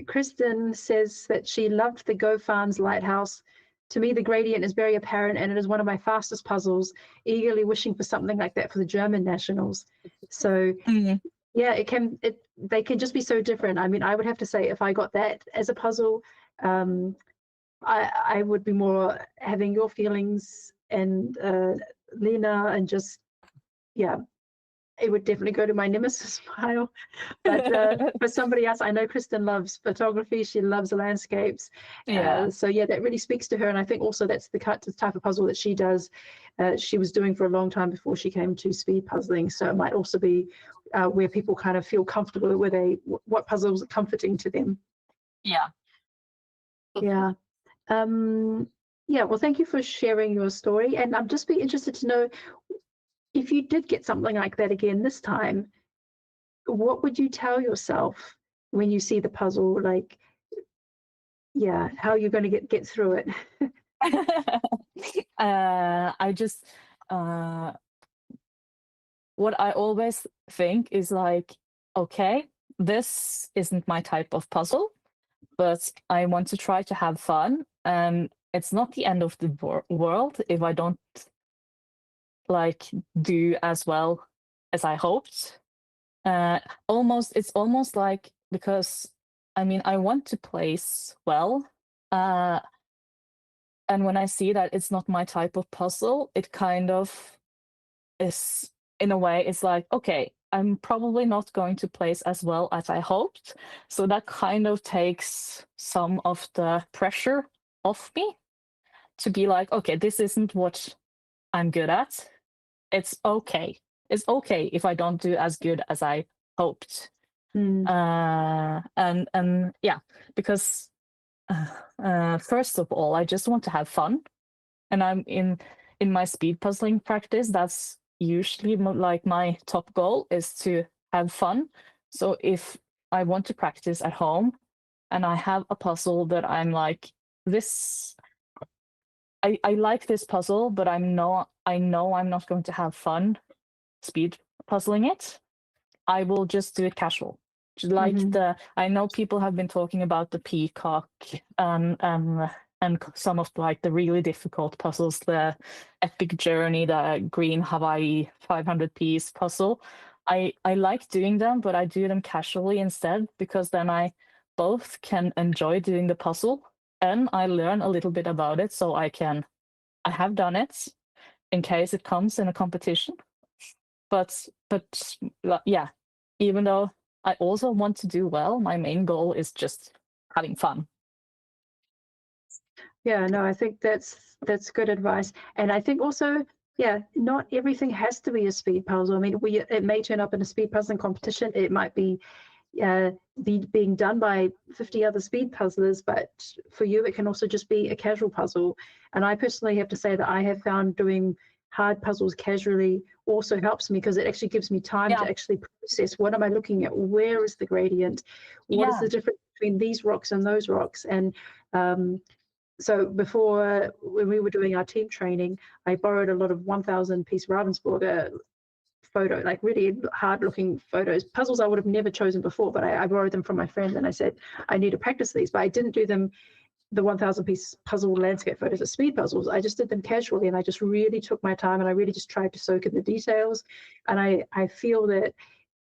Kristen says that she loved the Go Farms Lighthouse. To me, the gradient is very apparent, and it is one of my fastest puzzles, eagerly wishing for something like that for the German nationals. So yeah, they can just be so different. I mean, I would have to say, if I got that as a puzzle, I would be more having your feelings and Lena, and just, yeah, it would definitely go to my nemesis pile. But for somebody else, I know Kristen loves photography. She loves the landscapes. So yeah, that really speaks to her. And I think also that's the type of puzzle that she does. She was doing for a long time before she came to speed puzzling. So it might also be where people kind of feel comfortable, what puzzles are comforting to them. Yeah. Yeah. Yeah, well, thank you for sharing your story. And I'm just be interested to know, if you did get something like that again this time, what would you tell yourself when you see the puzzle? Like, yeah, how you're going to get through it? I just what I always think is like, okay, this isn't my type of puzzle, but I want to try to have fun, and it's not the end of the world if I don't like do as well as I hoped. It's almost like, because I mean, I want to place well, and when I see that it's not my type of puzzle, it kind of is, in a way, it's like, okay, I'm probably not going to place as well as I hoped. So that kind of takes some of the pressure off me, to be like, okay, this isn't what I'm good at. It's okay. It's okay if I don't do as good as I hoped. And yeah, because first of all, I just want to have fun, and I'm in my speed puzzling practice. That's usually like my top goal, is to have fun. So if I want to practice at home and I have a puzzle that I'm like, this, I like this puzzle, but I know I'm not going to have fun speed puzzling it, I will just do it casual. Like I know people have been talking about the peacock and some of like the really difficult puzzles, the Epic Journey, the Green Hawaii 500-piece puzzle. I like doing them, but I do them casually instead, because then I both can enjoy doing the puzzle and I learn a little bit about it, so I have done it in case it comes in a competition. But yeah, even though I also want to do well, my main goal is just having fun. Yeah, no, I think that's good advice. And I think also, yeah, not everything has to be a speed puzzle. I mean, it may turn up in a speed puzzling competition. It might be being done by 50 other speed puzzlers, but for you, it can also just be a casual puzzle. And I personally have to say that I have found doing hard puzzles casually also helps me, because it actually gives me time to actually process, what am I looking at? Where is the gradient? What is the difference between these rocks and those rocks? And so before, when we were doing our team training, I borrowed a lot of 1,000-piece Ravensburger photo, like really hard looking photos, puzzles I would have never chosen before, but I borrowed them from my friend, and I said, I need to practice these, but I didn't do them, the 1,000-piece puzzle landscape photos as speed puzzles. I just did them casually, and I just really took my time, and I really just tried to soak in the details. And I feel that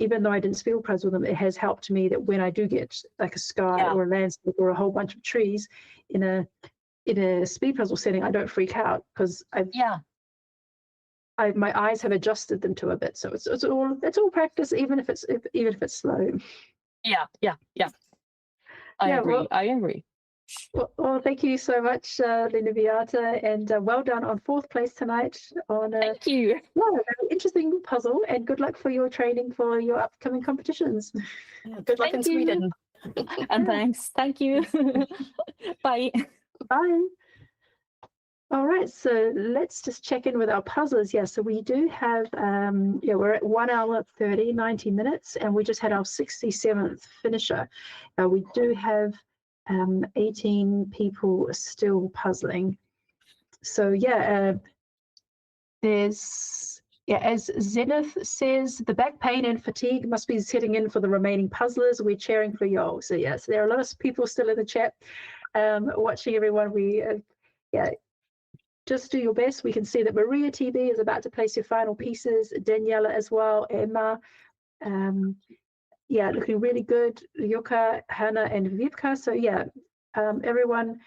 even though I didn't speed puzzle them, it has helped me that when I do get like a sky or a landscape or a whole bunch of trees in a speed puzzle setting, I don't freak out, because my eyes have adjusted them to a bit. So it's all practice, even if it's slow. Yeah. I agree. Well, thank you so much, Lena Beata, and well done on 4th place tonight on Thank you. a very interesting puzzle, and good luck for your training for your upcoming competitions. Good luck in Sweden. And thanks. Thank you. Bye. Bye. All right, so let's just check in with our puzzlers. Yeah, so we do have, we're at 1 hour 30, 90 minutes, and we just had our 67th finisher. We do have 18 people still puzzling. So there's, as Zenith says, the back pain and fatigue must be setting in for the remaining puzzlers. We're cheering for y'all. So yes, there are a lot of people still in the chat watching everyone. Just do your best. We can see that Maria TB is about to place your final pieces. Daniela as well. Emma. Looking really good. Yuka, Hannah, and Vivka. So everyone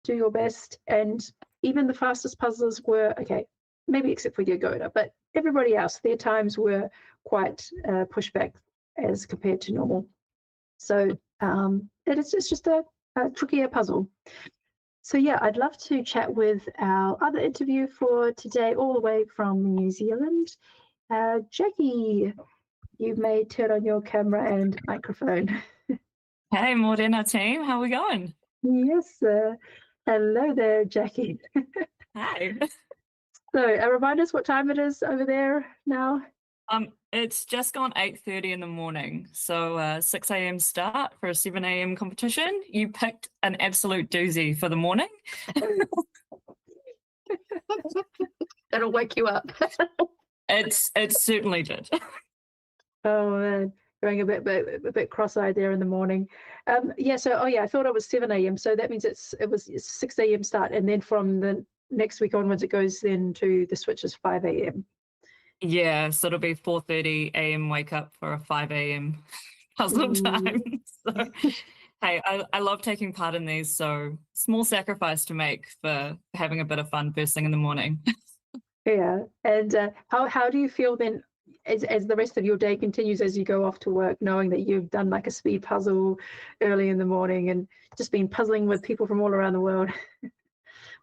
do your best. And even the fastest puzzlers were, okay, maybe except for Yagoda, but everybody else, their times were quite pushed back as compared to normal. So it's just a trickier puzzle. So I'd love to chat with our other interview for today, all the way from New Zealand. Jackie, you may turn on your camera and microphone. Hey, Morena team, how are we going? Yes, hello there, Jackie. Hi. So remind us what time it is over there now. It's just gone 8:30 in the morning, so 6 a.m. start for a 7 a.m. competition. You picked an absolute doozy for the morning. That'll wake you up. It certainly did. Oh man, going a bit cross-eyed there in the morning. I thought it was 7 a.m. So that means it was 6 a.m. start, and then from the next week onwards, it goes then to the switch is 5 a.m. Yeah, so it'll be 4:30 a.m. wake up for a 5 a.m. puzzle time. So, hey, I love taking part in these, so small sacrifice to make for having a bit of fun first thing in the morning. Yeah, and how do you feel then as the rest of your day continues as you go off to work, knowing that you've done like a speed puzzle early in the morning and just been puzzling with people from all around the world?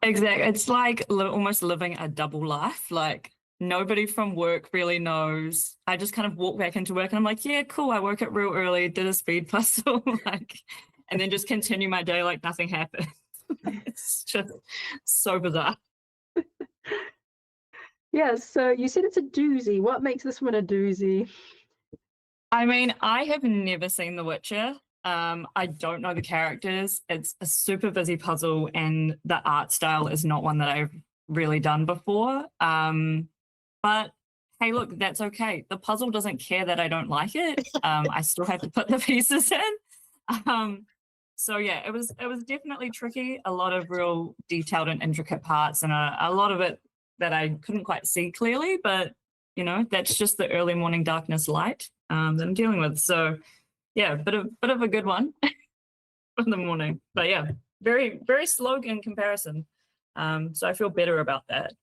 Exactly. It's like almost living a double life. Like nobody from work really knows. I just kind of walk back into work and I'm like, yeah, cool. I woke up real early, did a speed puzzle, and then just continue my day like nothing happened. It's just so bizarre. Yeah, so you said it's a doozy. What makes this one a doozy? I mean, I have never seen The Witcher. I don't know the characters. It's a super busy puzzle and the art style is not one that I've really done before. But hey, look, that's okay. The puzzle doesn't care that I don't like it. I still have to put the pieces in. So yeah, it was definitely tricky. A lot of real detailed and intricate parts, and a lot of it that I couldn't quite see clearly. But you know, that's just the early morning darkness light that I'm dealing with. So yeah, bit of a good one in the morning. But yeah, very very slow in comparison. So I feel better about that.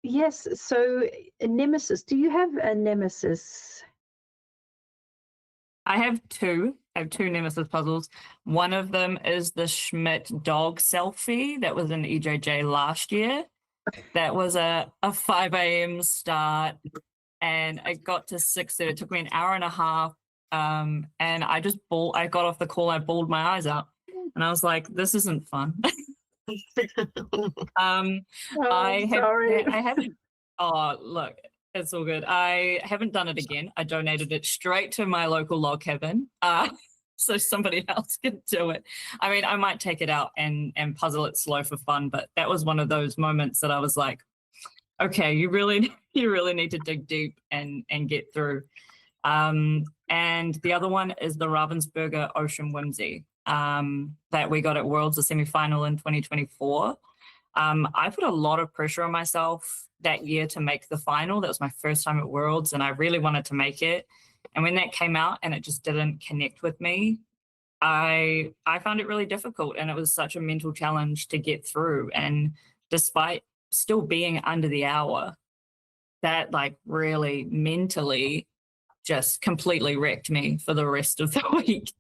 Yes, so a nemesis. Do you have a nemesis? I have two. I have two nemesis puzzles. One of them is the Schmidt dog selfie that was in EJJ last year. That was a 5 a.m. start, and I got to 6:30. It took me an hour and a half, and I just I got off the call. I bawled my eyes out, and I was like, "This isn't fun." I haven't. Oh, look, it's all good. I haven't done it again. I donated it straight to my local log cabin, so somebody else can do it. I mean, I might take it out and puzzle it slow for fun, but that was one of those moments that I was like, okay, you really need to dig deep and get through. And the other one is the Ravensburger Ocean Whimsy that we got at Worlds, the semi-final in 2024. I put a lot of pressure on myself that year to make the final. That was my first time at Worlds, and I really wanted to make it. And when that came out and it just didn't connect with me, I found it really difficult, and it was such a mental challenge to get through. And despite still being under the hour, that like really mentally just completely wrecked me for the rest of the week.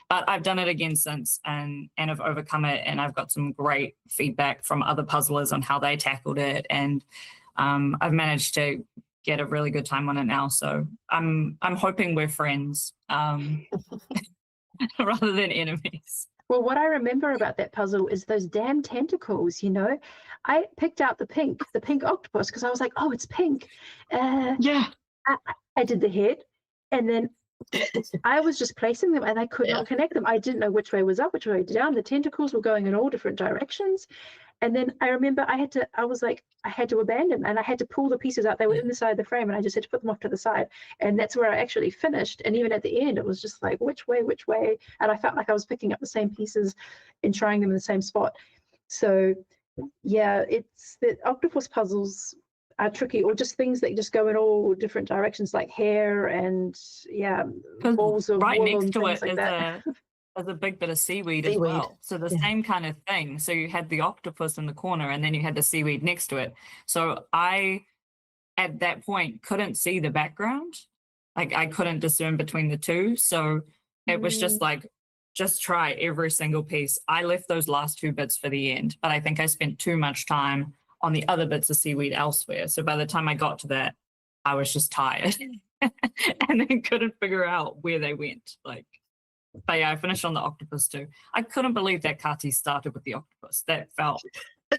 But I've done it again since and I've overcome it, and I've got some great feedback from other puzzlers on how they tackled it. And I've managed to get a really good time on it now. So I'm hoping we're friends rather than enemies. Well, what I remember about that puzzle is those damn tentacles, you know. I picked out the pink octopus because I was like, oh, it's pink. Yeah. I did the head, and then I was just placing them, and I could not connect them. I didn't know which way was up, which way down. The tentacles were going in all different directions. And then I remember I had to abandon, and I had to pull the pieces out. They were in the side of the frame, and I just had to put them off to the side. And that's where I actually finished. And even at the end, it was just like, which way? And I felt like I was picking up the same pieces and trying them in the same spot. So yeah, it's the octopus puzzles are tricky, or just things that just go in all different directions, like hair and balls of right wool next and to things it like is that. a big bit of seaweed as well. So the same kind of thing. So you had the octopus in the corner, and then you had the seaweed next to it. So I, at that point, couldn't see the background. Like I couldn't discern between the two. So it was just like, just try every single piece. I left those last two bits for the end, but I think I spent too much time on the other bits of seaweed elsewhere. So by the time I got to that, I was just tired and then couldn't figure out where they went. But yeah, I finished on the octopus too. I couldn't believe that Kati started with the octopus. That felt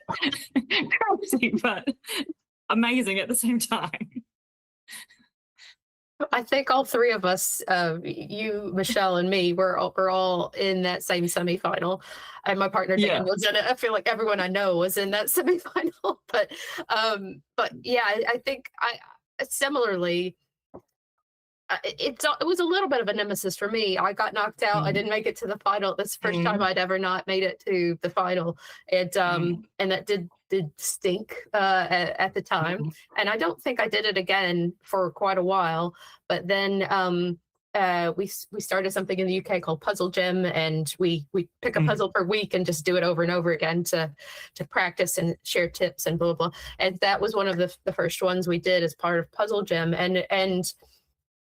crazy, but amazing at the same time. I think all three of us, you, Michelle, and me, we're all in that same semifinal, and my partner Dan was in it. I feel like everyone I know was in that semifinal, but yeah, I think I similarly. It was a little bit of a nemesis for me. I got knocked out. I didn't make it to the final. That's the first time I'd ever not made it to the final, and that did stink at the time. And I don't think I did it again for quite a while. But then we started something in the UK called Puzzle Gym, and we pick a puzzle per week and just do it over and over again to practice and share tips and blah blah. And that was one of the first ones we did as part of Puzzle Gym, and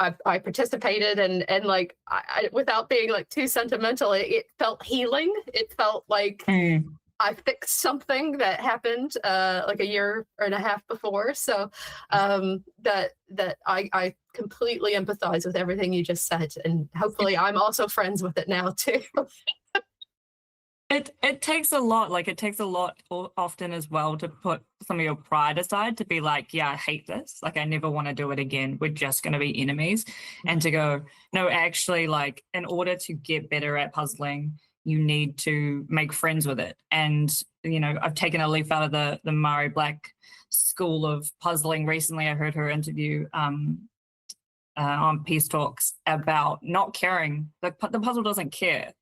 I participated, and like I without being like too sentimental, it felt healing. It felt like I fixed something that happened like a year and a half before. So that I completely empathize with everything you just said, and hopefully I'm also friends with it now too. It takes a lot. Like it takes a lot often as well to put some of your pride aside, to be like, yeah, I hate this. Like I never want to do it again. We're just going to be enemies. And to go, no, actually, like in order to get better at puzzling, you need to make friends with it. And, you know, I've taken a leaf out of the Mari Black school of puzzling recently. I heard her interview on Peace Talks about not caring. The puzzle doesn't care,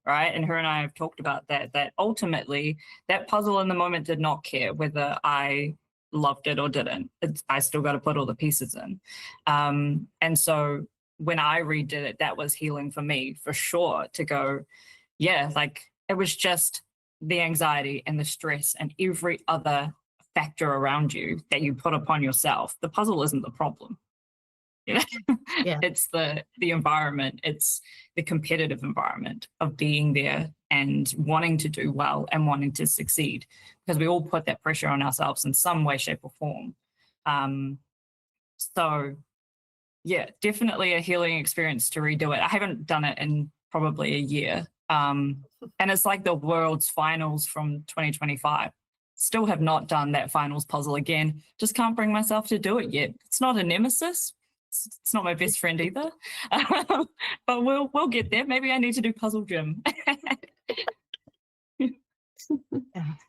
right? And her and I have talked about that ultimately that puzzle in the moment did not care whether I loved it or didn't. I still got to put all the pieces in. And so when I redid it, that was healing for me, for sure, to go, yeah, like it was just the anxiety and the stress and every other factor around you that you put upon yourself. The puzzle isn't the problem. You know? Yeah. It's the environment, it's the competitive environment of being there and wanting to do well and wanting to succeed, because we all put that pressure on ourselves in some way, shape, or form. So yeah, definitely a healing experience to redo it. I haven't done it in probably a year. And it's like the world's finals from 2025. Still have not done that finals puzzle again. Just can't bring myself to do it yet. It's not a nemesis. It's not my best friend either. But we'll get there. Maybe I need to do puzzle gym.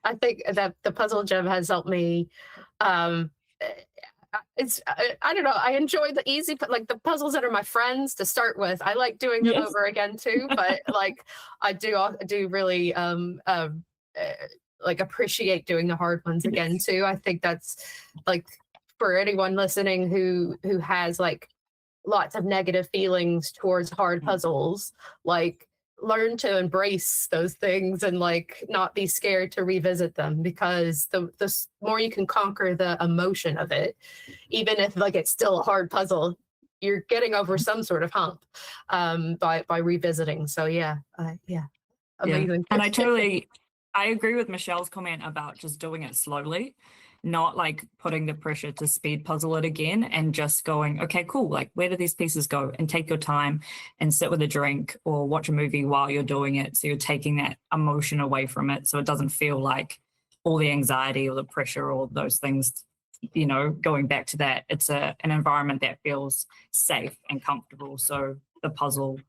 I think that the puzzle gym has helped me. It's I don't know. I enjoy the easy, like the puzzles that are my friends to start with. I like doing them over again too. But like I do really like appreciate doing the hard ones again too. I think that's like for anyone listening who has like lots of negative feelings towards hard puzzles, like learn to embrace those things and like not be scared to revisit them, because the more you can conquer the emotion of it, even if like it's still a hard puzzle, you're getting over some sort of hump by revisiting. So yeah, amazing. And I agree with Michelle's comment about just doing it slowly, not like putting the pressure to speed puzzle it again and just going, okay, cool, like where do these pieces go? And take your time and sit with a drink or watch a movie while you're doing it. So you're taking that emotion away from it, so it doesn't feel like all the anxiety or the pressure or those things, you know, going back to that. It's an environment that feels safe and comfortable, so the puzzle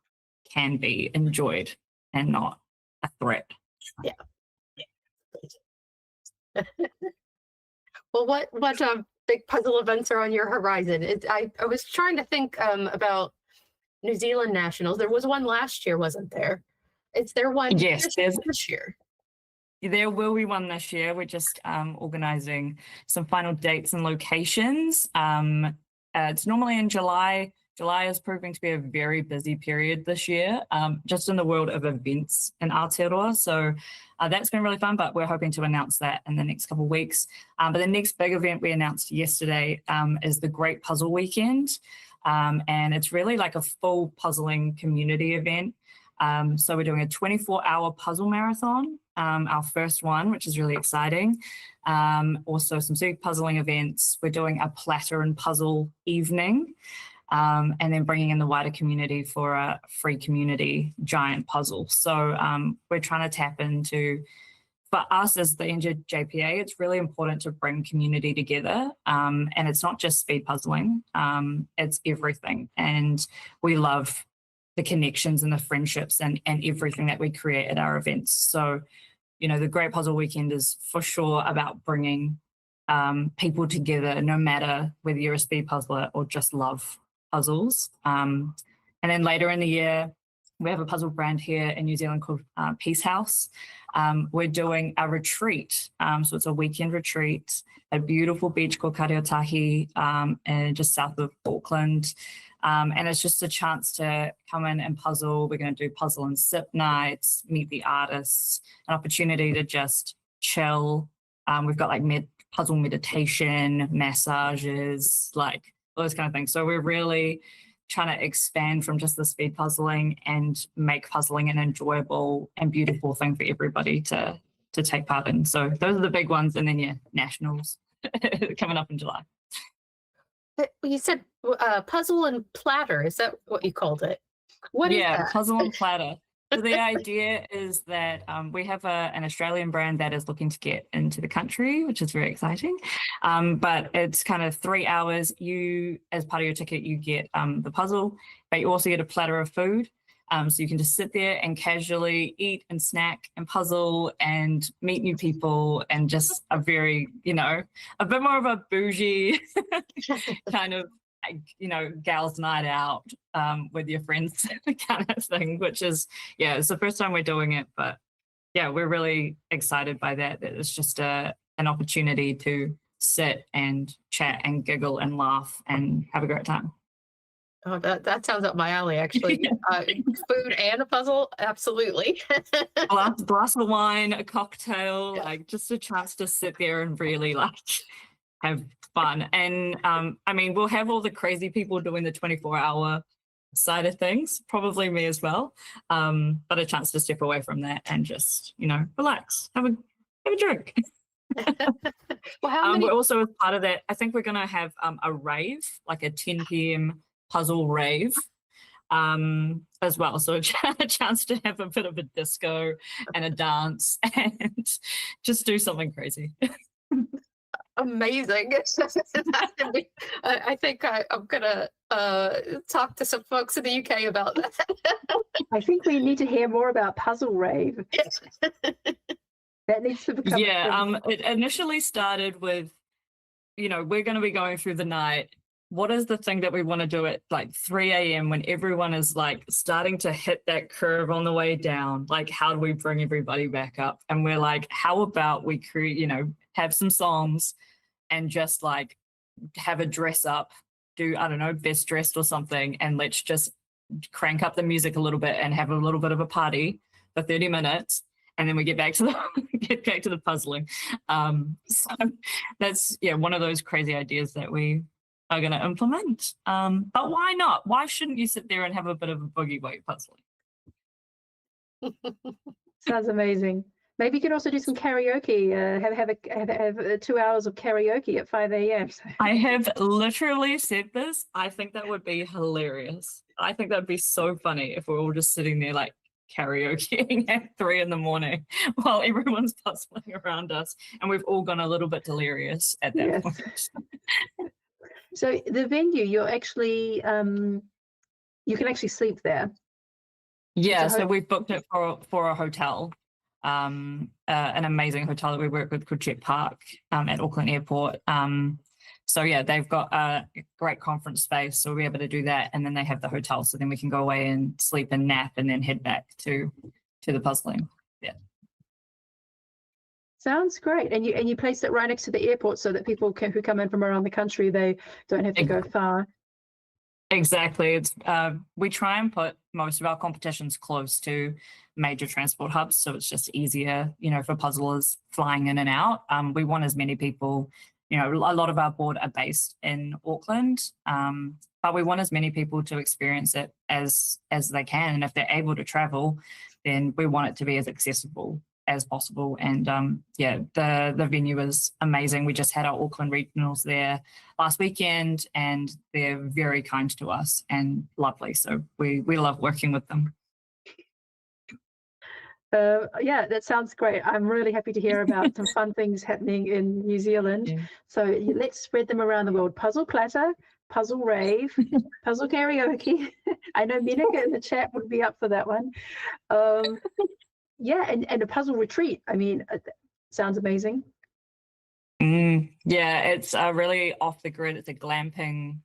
can be enjoyed and not a threat. Yeah. Well, what big puzzle events are on your horizon? I was trying to think about New Zealand Nationals. There was one last year, wasn't there? Is there one Yes, this year? There will be one this year. We're just organising some final dates and locations. It's normally in July. July is proving to be a very busy period this year, just in the world of events in Aotearoa. So that's been really fun, but we're hoping to announce that in the next couple of weeks. But the next big event we announced yesterday is the Great Puzzle Weekend. And it's really like a full puzzling community event. So we're doing a 24-hour puzzle marathon, our first one, which is really exciting. Also some big puzzling events. We're doing a platter and puzzle evening. And then bringing in the wider community for a free community giant puzzle. So we're trying to tap into, for us as the NJPA, it's really important to bring community together. And it's not just speed puzzling, it's everything. And we love the connections and the friendships and everything that we create at our events. So, you know, the Great Puzzle Weekend is for sure about bringing people together, no matter whether you're a speed puzzler or just love puzzles. And then later in the year, we have a puzzle brand here in New Zealand called Peace House. We're doing a retreat. So it's a weekend retreat at a beautiful beach called Kariotahi, and just south of Auckland. And it's just a chance to come in and puzzle. We're going to do puzzle and sip nights, meet the artists, an opportunity to just chill. We've got like puzzle meditation, massages, like those kind of things. So we're really trying to expand from just the speed puzzling and make puzzling an enjoyable and beautiful thing for everybody to take part in. So those are the big ones. And then, yeah, nationals coming up in July. You said puzzle and platter. Is that what you called it? What is that? Puzzle and platter. So the idea is that we have an Australian brand that is looking to get into the country, which is very exciting. But it's kind of 3 hours. You, as part of your ticket, you get the puzzle, but you also get a platter of food. So you can just sit there and casually eat and snack and puzzle and meet new people, and just a very, you know, a bit more of a bougie kind of gals night out with your friends kind of thing, which is, yeah, it's the first time we're doing it, but yeah, we're really excited by that. It's just an opportunity to sit and chat and giggle and laugh and have a great time. Oh, that sounds up my alley, actually. Food and a puzzle, absolutely. glass of wine, a cocktail, Yeah. like just a chance to sit there and really like have fun. And I mean, we'll have all the crazy people doing the 24-hour side of things, probably me as well. But a chance to step away from that and just, relax, have a drink. Well, how many? We're also, as part of that, I think we're going to have a rave, like a 10 p.m. puzzle rave as well. So a chance to have a bit of a disco and a dance and just do something crazy. Amazing. I think I'm gonna talk to some folks in the UK about that. I think we need to hear more about Puzzle Rave. That needs to become. Yeah, it initially started with, we're going to be going through the night. What is the thing that we want to do at like 3 a.m. when everyone is like starting to hit that curve on the way down? Like, how do we bring everybody back up? And we're like, how about we create, have some songs and just like have a dress up, do, I don't know, best dressed or something. And let's just crank up the music a little bit and have a little bit of a party for 30 minutes. And then we get back to the puzzling. So that's, one of those crazy ideas that we are going to implement. But why not? Why shouldn't you sit there and have a bit of a boogie while you're puzzling? Sounds amazing. Maybe you could also do some karaoke. Have 2 hours of karaoke at 5 a.m. I have literally said this. I think that would be hilarious. I think that'd be so funny if we're all just sitting there like karaokeing at 3 a.m. while everyone's puzzling around us, and we've all gone a little bit delirious at that point. So the venue, you're actually you can actually sleep there. Yeah, so we've booked it for a hotel, an amazing hotel that we work with called Jet Park at Auckland Airport. So yeah, they've got a great conference space, so we'll be able to do that, and then they have the hotel, so then we can go away and sleep and nap, and then head back to the puzzling. Yeah, sounds great. And you placed it right next to the airport, so that people who come in from around the country, they don't have to go far. Exactly. It's we try and put most of our competitions close to major transport hubs, so it's just easier, for puzzlers flying in and out. We want as many people. A lot of our board are based in Auckland, but we want as many people to experience it as they can. And if they're able to travel, then we want it to be as accessible as possible. And the venue is amazing. We just had our Auckland regionals there last weekend, and they're very kind to us and lovely. So we love working with them. Yeah, that sounds great. I'm really happy to hear about some fun things happening in New Zealand. Yeah. So let's spread them around the world. Puzzle platter, puzzle rave, puzzle karaoke. I know Menaka in the chat would be up for that one. Yeah, and a puzzle retreat. I mean, sounds amazing. Yeah, it's really off the grid. It's a glamping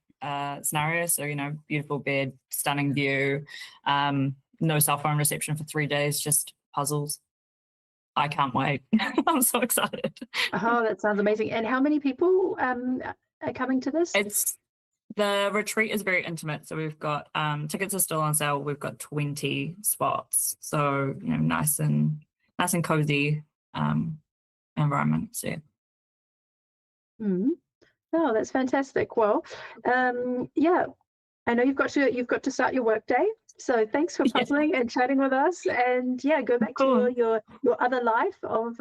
scenario. So, beautiful bed, stunning view, no cell phone reception for 3 days, just puzzles. I can't wait. I'm so excited. Oh, that sounds amazing. And how many people are coming to this? The retreat is very intimate. So we've got tickets are still on sale. We've got 20 spots. So, nice and cozy environment. So Oh, that's fantastic. Well, yeah, I know you've got to start your work day. So thanks for puzzling and chatting with us, and go back to your other life of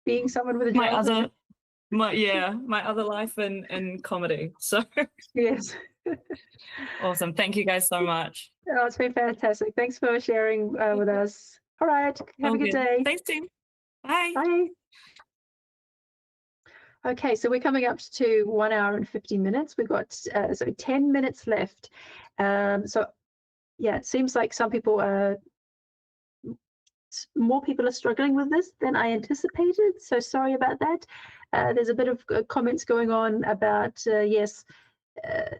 being someone with a job. My other life in comedy. So yes. Awesome. Thank you guys so much. Oh, it's been fantastic. Thanks for sharing with us. All right. Have a good day. Thanks, team. Bye. Bye. Okay, so we're coming up to 1 hour and 50 minutes. We've got 10 minutes left. So yeah, it seems like more people are struggling with this than I anticipated. So sorry about that. There's a bit of comments going on about, yes,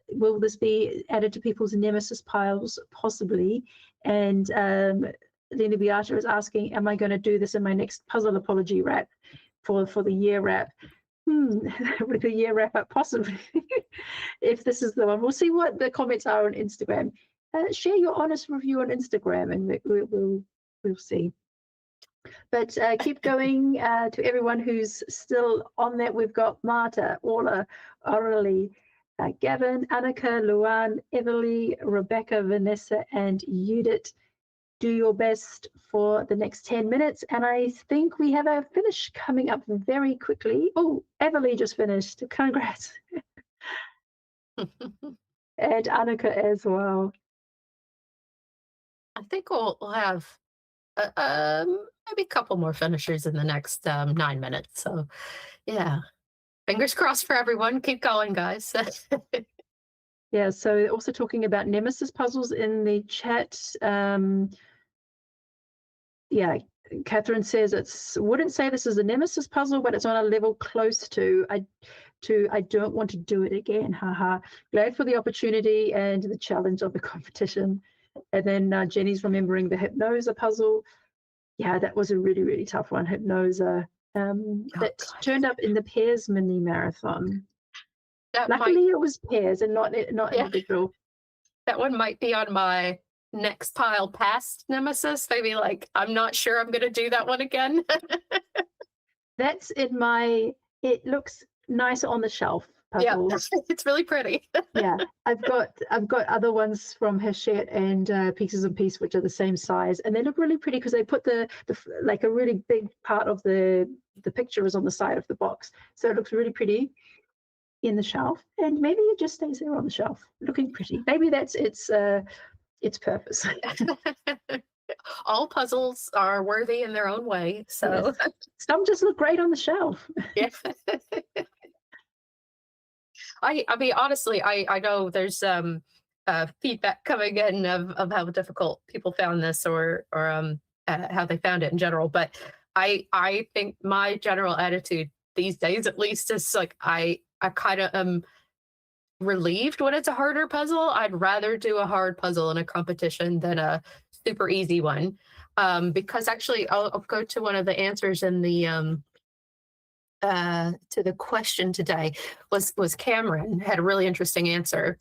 will this be added to people's nemesis piles? Possibly. And Lena Beata is asking, am I going to do this in my next puzzle apology wrap for the year wrap? With the year wrap up, possibly. If this is the one, we'll see what the comments are on Instagram. Share your honest review on Instagram, and we'll see. But keep going to everyone who's still on that. We've got Marta, Orla, Aurelie, Gavin, Annika, Luan, Everly, Rebecca, Vanessa, and Judith. Do your best for the next 10 minutes. And I think we have a finish coming up very quickly. Oh, Everly just finished. Congrats. And Annika as well. I think we'll have maybe a couple more finishers in the next 9 minutes. So, yeah, fingers crossed for everyone. Keep going, guys. Yeah, so also talking about nemesis puzzles in the chat. Yeah, Catherine says wouldn't say this is a nemesis puzzle, but it's on a level close to. I don't want to do it again. Haha. Glad for the opportunity and the challenge of the competition. And then Jenny's remembering the Hypnosa puzzle. Yeah, that was a really, really tough one. Hypnosa. That turned up in the pairs mini marathon. Luckily, it was pairs and not individual. That one might be on my next pile past nemesis. Maybe like I'm not sure I'm going to do that one again. That's in my. It looks nice on the shelf. Puzzle. Yeah, it's really pretty. Yeah, I've got other ones from Hachette and Pieces and Peace, which are the same size, and they look really pretty because they put the like a really big part of the picture is on the side of the box, so it looks really pretty in the shelf, and maybe it just stays there on the shelf looking pretty. Maybe that's its purpose. All puzzles are worthy in their own way, so yes. Some just look great on the shelf. Yeah. I mean, honestly, I know there's feedback coming in of how difficult people found this or how they found it in general. But I think my general attitude these days, at least, is like I kind of am relieved when it's a harder puzzle. I'd rather do a hard puzzle in a competition than a super easy one, because actually I'll go to one of the answers in the to the question today was Cameron had a really interesting answer.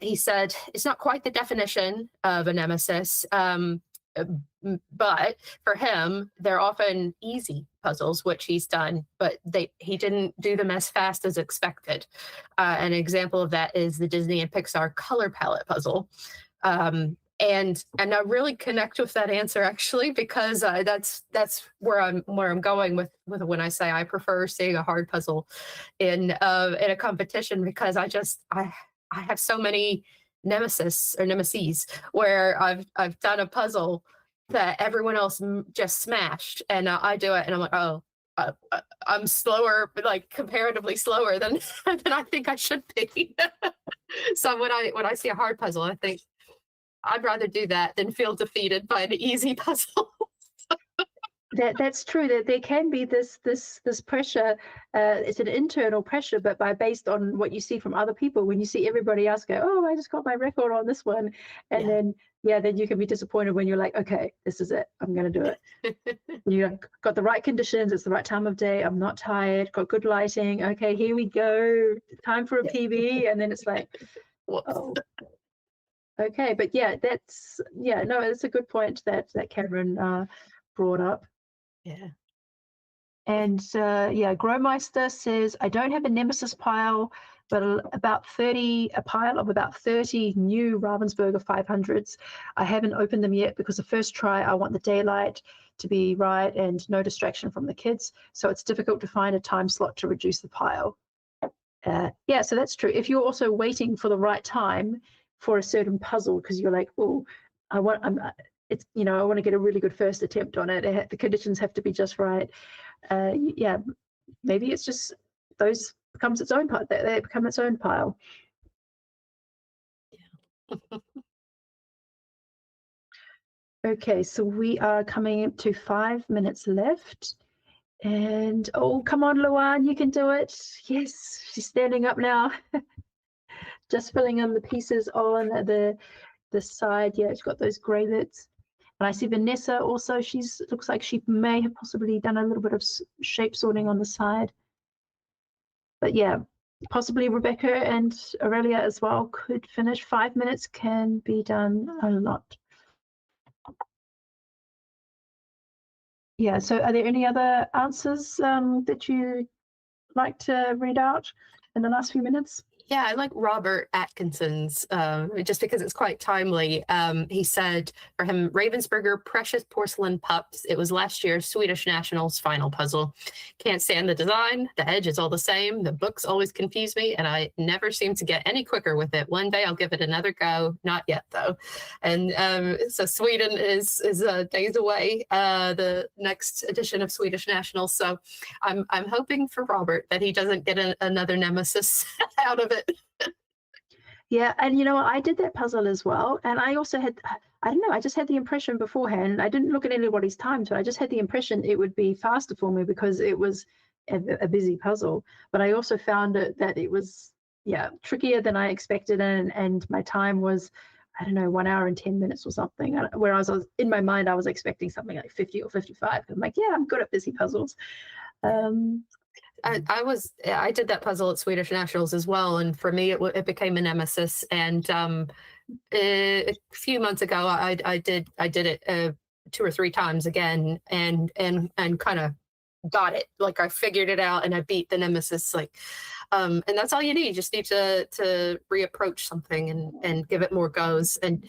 He said it's not quite the definition of a nemesis, but for him they're often easy puzzles, which he's done, but he didn't do them as fast as expected. An example of that is the Disney and Pixar color palette puzzle. And I really connect with that answer, actually, because that's where I'm going with when I say I prefer seeing a hard puzzle in a competition, because I have so many nemesis where I've done a puzzle that everyone else just smashed, and I do it and I'm like, oh, I'm slower, like comparatively slower than I think I should be. So when I see a hard puzzle, I think I'd rather do that than feel defeated by an easy puzzle. That's true. That there can be this pressure. It's an internal pressure, but based on what you see from other people. When you see everybody else go, "Oh, I just got my record on this one," and then you can be disappointed when you're like, "Okay, this is it. I'm going to do it." You got the right conditions. It's the right time of day. I'm not tired. Got good lighting. Okay, here we go. Time for a PB, and then it's like, oh. Okay, but it's a good point that Cameron brought up. Yeah. And Growmeister says, I don't have a nemesis pile, but a pile of about 30 new Ravensburger 500s. I haven't opened them yet because the first try I want the daylight to be right and no distraction from the kids. So it's difficult to find a time slot to reduce the pile. So that's true. If you're also waiting for the right time for a certain puzzle, because you're like, oh, I want to get a really good first attempt on it. The conditions have to be just right. Maybe it's just those becomes its own part. They become its own pile. Yeah. Okay, so we are coming to 5 minutes left. And oh, come on, Luan, you can do it. Yes, she's standing up now. just filling in the pieces on the side. Yeah, it's got those grey bits. And I see Vanessa also, looks like she may have possibly done a little bit of shape sorting on the side. But yeah, possibly Rebecca and Aurelia as well could finish. 5 minutes can be done a lot. Yeah, so are there any other answers that you like to read out in the last few minutes? Yeah, I like Robert Atkinson's, just because it's quite timely. He said for him, Ravensburger Precious Porcelain Pups. It was last year's Swedish Nationals final puzzle. Can't stand the design. The edge is all the same. The books always confuse me, and I never seem to get any quicker with it. One day I'll give it another go. Not yet, though. And so Sweden is days away, the next edition of Swedish Nationals. So I'm hoping for Robert that he doesn't get another nemesis out of it. Yeah, and you know, I did that puzzle as well, and I also had, I don't know, I just had the impression beforehand, I didn't look at anybody's time, so I just had the impression it would be faster for me because it was a busy puzzle, but I also found that it was, yeah, trickier than I expected, and my time was, I don't know, 1 hour and 10 minutes or something, whereas I was, in my mind, I was expecting something like 50 or 55. I'm like, yeah, I'm good at busy puzzles. I did that puzzle at Swedish Nationals as well, and for me it became a nemesis. And a few months ago I did it 2 or 3 times again, and kind of got it. Like I figured it out and I beat the nemesis. Like, and that's all you need. You just need to reapproach something and give it more goes, and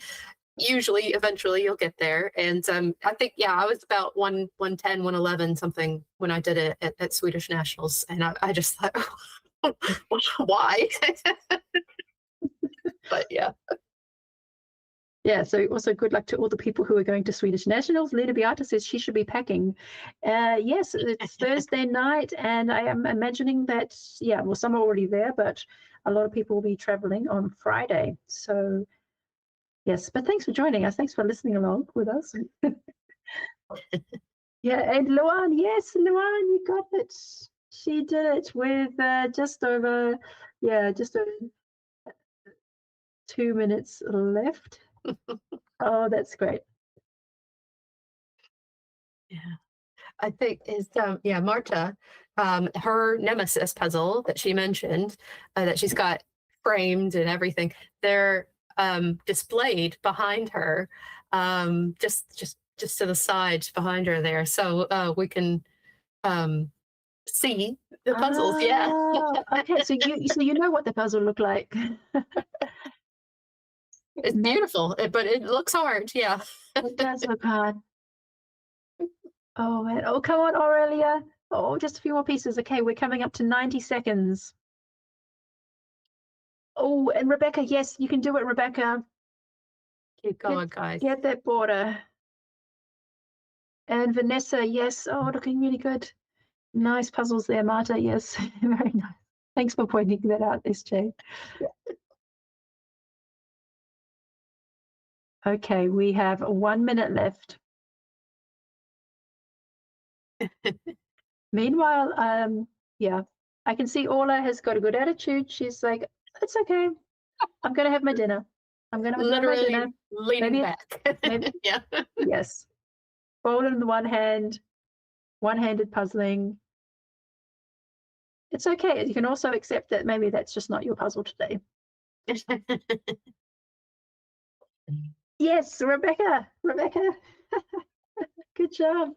usually eventually you'll get there. And I think, yeah, I was about 110, 111 something when I did it at Swedish Nationals, and I just thought, why? But yeah. Yeah, so also good luck to all the people who are going to Swedish Nationals. Lena Beata says she should be packing. Yes, it's Thursday night, and I am imagining that, yeah, well, some are already there, but a lot of people will be traveling on Friday. So yes, but thanks for joining us. Thanks for listening along with us. Yeah, and Luan, yes, Luan, you got it. She did it with just over 2 minutes left. Oh, that's great. Yeah, I think is Marta, her nemesis puzzle that she mentioned, that she's got framed and everything, they're displayed behind her, just to the side behind her there, so we can see the puzzles. Yeah. Okay, so you know what the puzzle looked like. It's beautiful, but it looks hard. Yeah. It does look hard. Oh man! Oh, come on, Aurelia. Oh, just a few more pieces. Okay, we're coming up to 90 seconds. Oh, and Rebecca, yes, you can do it, Rebecca. Keep going, guys. Get that border. And Vanessa, yes. Oh, looking really good. Nice puzzles there, Marta. Yes, very nice. Thanks for pointing that out, SJ. Okay, we have 1 minute left. Meanwhile, yeah, I can see Orla has got a good attitude. She's like, it's okay. I'm going to have my dinner. I'm going to have my dinner. Leaning back. Maybe. Yeah. Yes. Bowl in the one hand, one-handed puzzling. It's okay. You can also accept that maybe that's just not your puzzle today. Yes, Rebecca. Good job.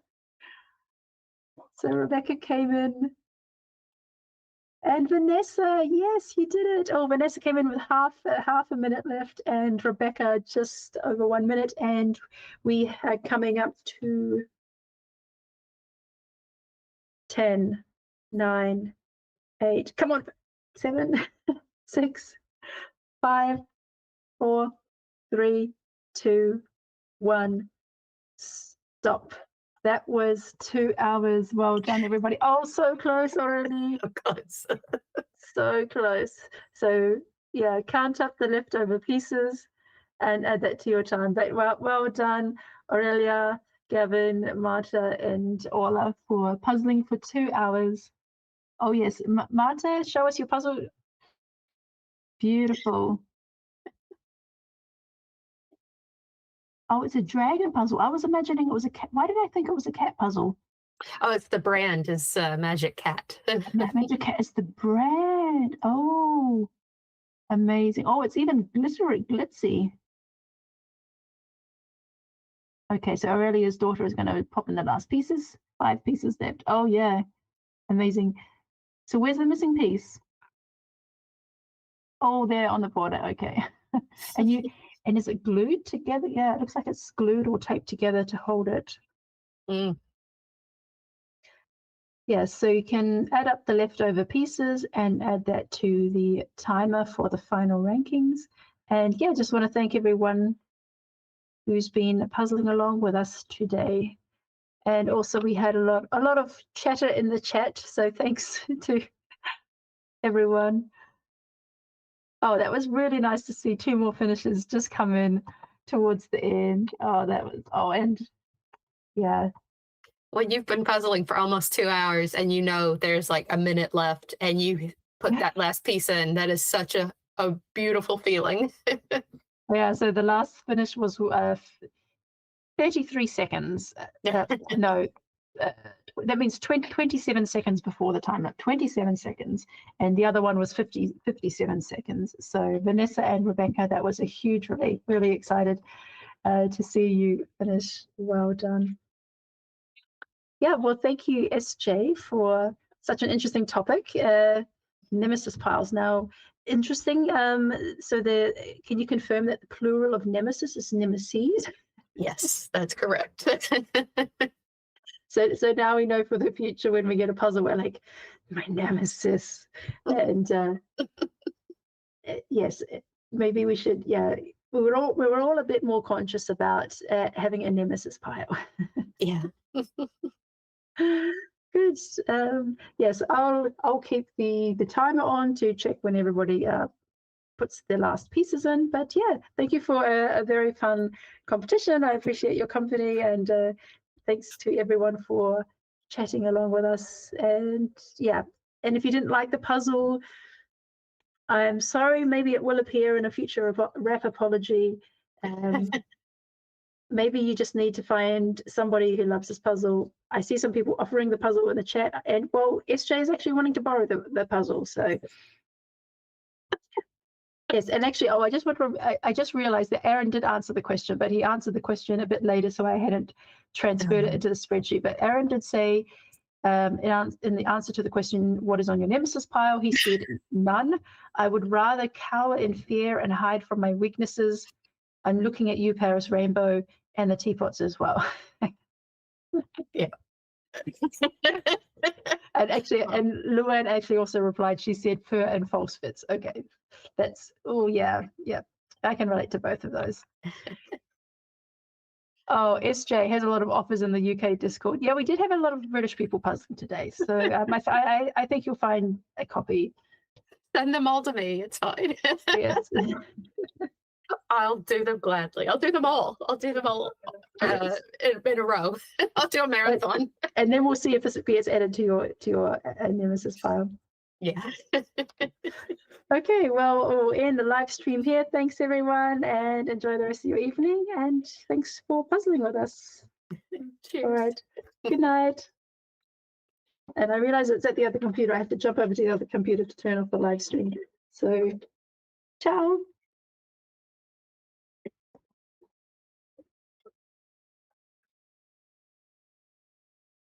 So Rebecca came in. And Vanessa, yes, you did it. Oh, Vanessa came in with half a minute left, and Rebecca just over 1 minute, and we are coming up to 10, 9, 8. Come on, 7, 6, 5, 4, 3, 2, 1. Stop. That was 2 hours. Well done, everybody. Oh, so close already. So close. So close. So yeah, count up the leftover pieces and add that to your time. But well done, Aurelia, Gavin, Marta, and Orla for puzzling for 2 hours. Oh yes, Marta, show us your puzzle. Beautiful. Oh, it's a dragon puzzle. I was imagining it was a cat. Why did I think it was a cat puzzle? Oh, it's the brand is Magic Cat. Magic Cat is the brand. Oh, amazing. Oh, it's even glitzy. Okay, so Aurelia's daughter is going to pop in the last pieces. 5 pieces left. Oh, yeah. Amazing. So where's the missing piece? Oh, there on the border. Okay. And is it glued together? Yeah, it looks like it's glued or taped together to hold it. Mm. Yeah, so you can add up the leftover pieces and add that to the timer for the final rankings. And yeah, just want to thank everyone who's been puzzling along with us today. And also we had a lot of chatter in the chat, so thanks to everyone. Oh, that was really nice to see 2 more finishes just come in towards the end. Oh, that was, and yeah. When you've been puzzling for almost 2 hours and you know there's like a minute left and you put that last piece in, that is such a beautiful feeling. Yeah, so the last finish was 33 seconds. No, that means 27 seconds before the time, like 27 seconds. And the other one was 57 seconds. So Vanessa and Rebecca, that was a huge relief. Really excited to see you finish. Well done. Yeah, well, thank you, SJ, for such an interesting topic. Nemesis piles. Now, interesting. So can you confirm that the plural of nemesis is nemesis? Yes, that's correct. So now we know for the future when we get a puzzle, we're like, my nemesis. And yes, maybe we should, yeah, we were all a bit more conscious about having a nemesis pile. Yeah. Good. Yes, I'll keep the timer on to check when everybody puts their last pieces in. But yeah, thank you for a very fun competition. I appreciate your company, and thanks to everyone for chatting along with us. And yeah, and if you didn't like the puzzle, I'm sorry. Maybe it will appear in a future rap apology. Maybe you just need to find somebody who loves this puzzle. I see some people offering the puzzle in the chat, and well, SJ is actually wanting to borrow the puzzle. So yes, and actually, I just realized that Aaron did answer the question, but he answered the question a bit later, so I hadn't transferred it into the spreadsheet. But Aaron did say in the answer to the question, what is on your nemesis pile? He said, none. I would rather cower in fear and hide from my weaknesses. I'm looking at you, Paris Rainbow, and the teapots as well. Yeah. And Luann actually also replied, she said fur and false fits. Okay, yeah, I can relate to both of those. Oh, SJ has a lot of offers in the UK Discord. Yeah, we did have a lot of British people puzzling today. So I think you'll find a copy. Send them all to me. It's fine. Yes. I'll do them gladly. I'll do them all. I'll do them all in a row. I'll do a marathon. And then we'll see if this gets added to your nemesis file. Yeah. Okay, well, we'll end the live stream here. Thanks, everyone, and enjoy the rest of your evening. And thanks for puzzling with us. Cheers. All right. Good night. And I realize it's at the other computer. I have to jump over to the other computer to turn off the live stream. So, ciao.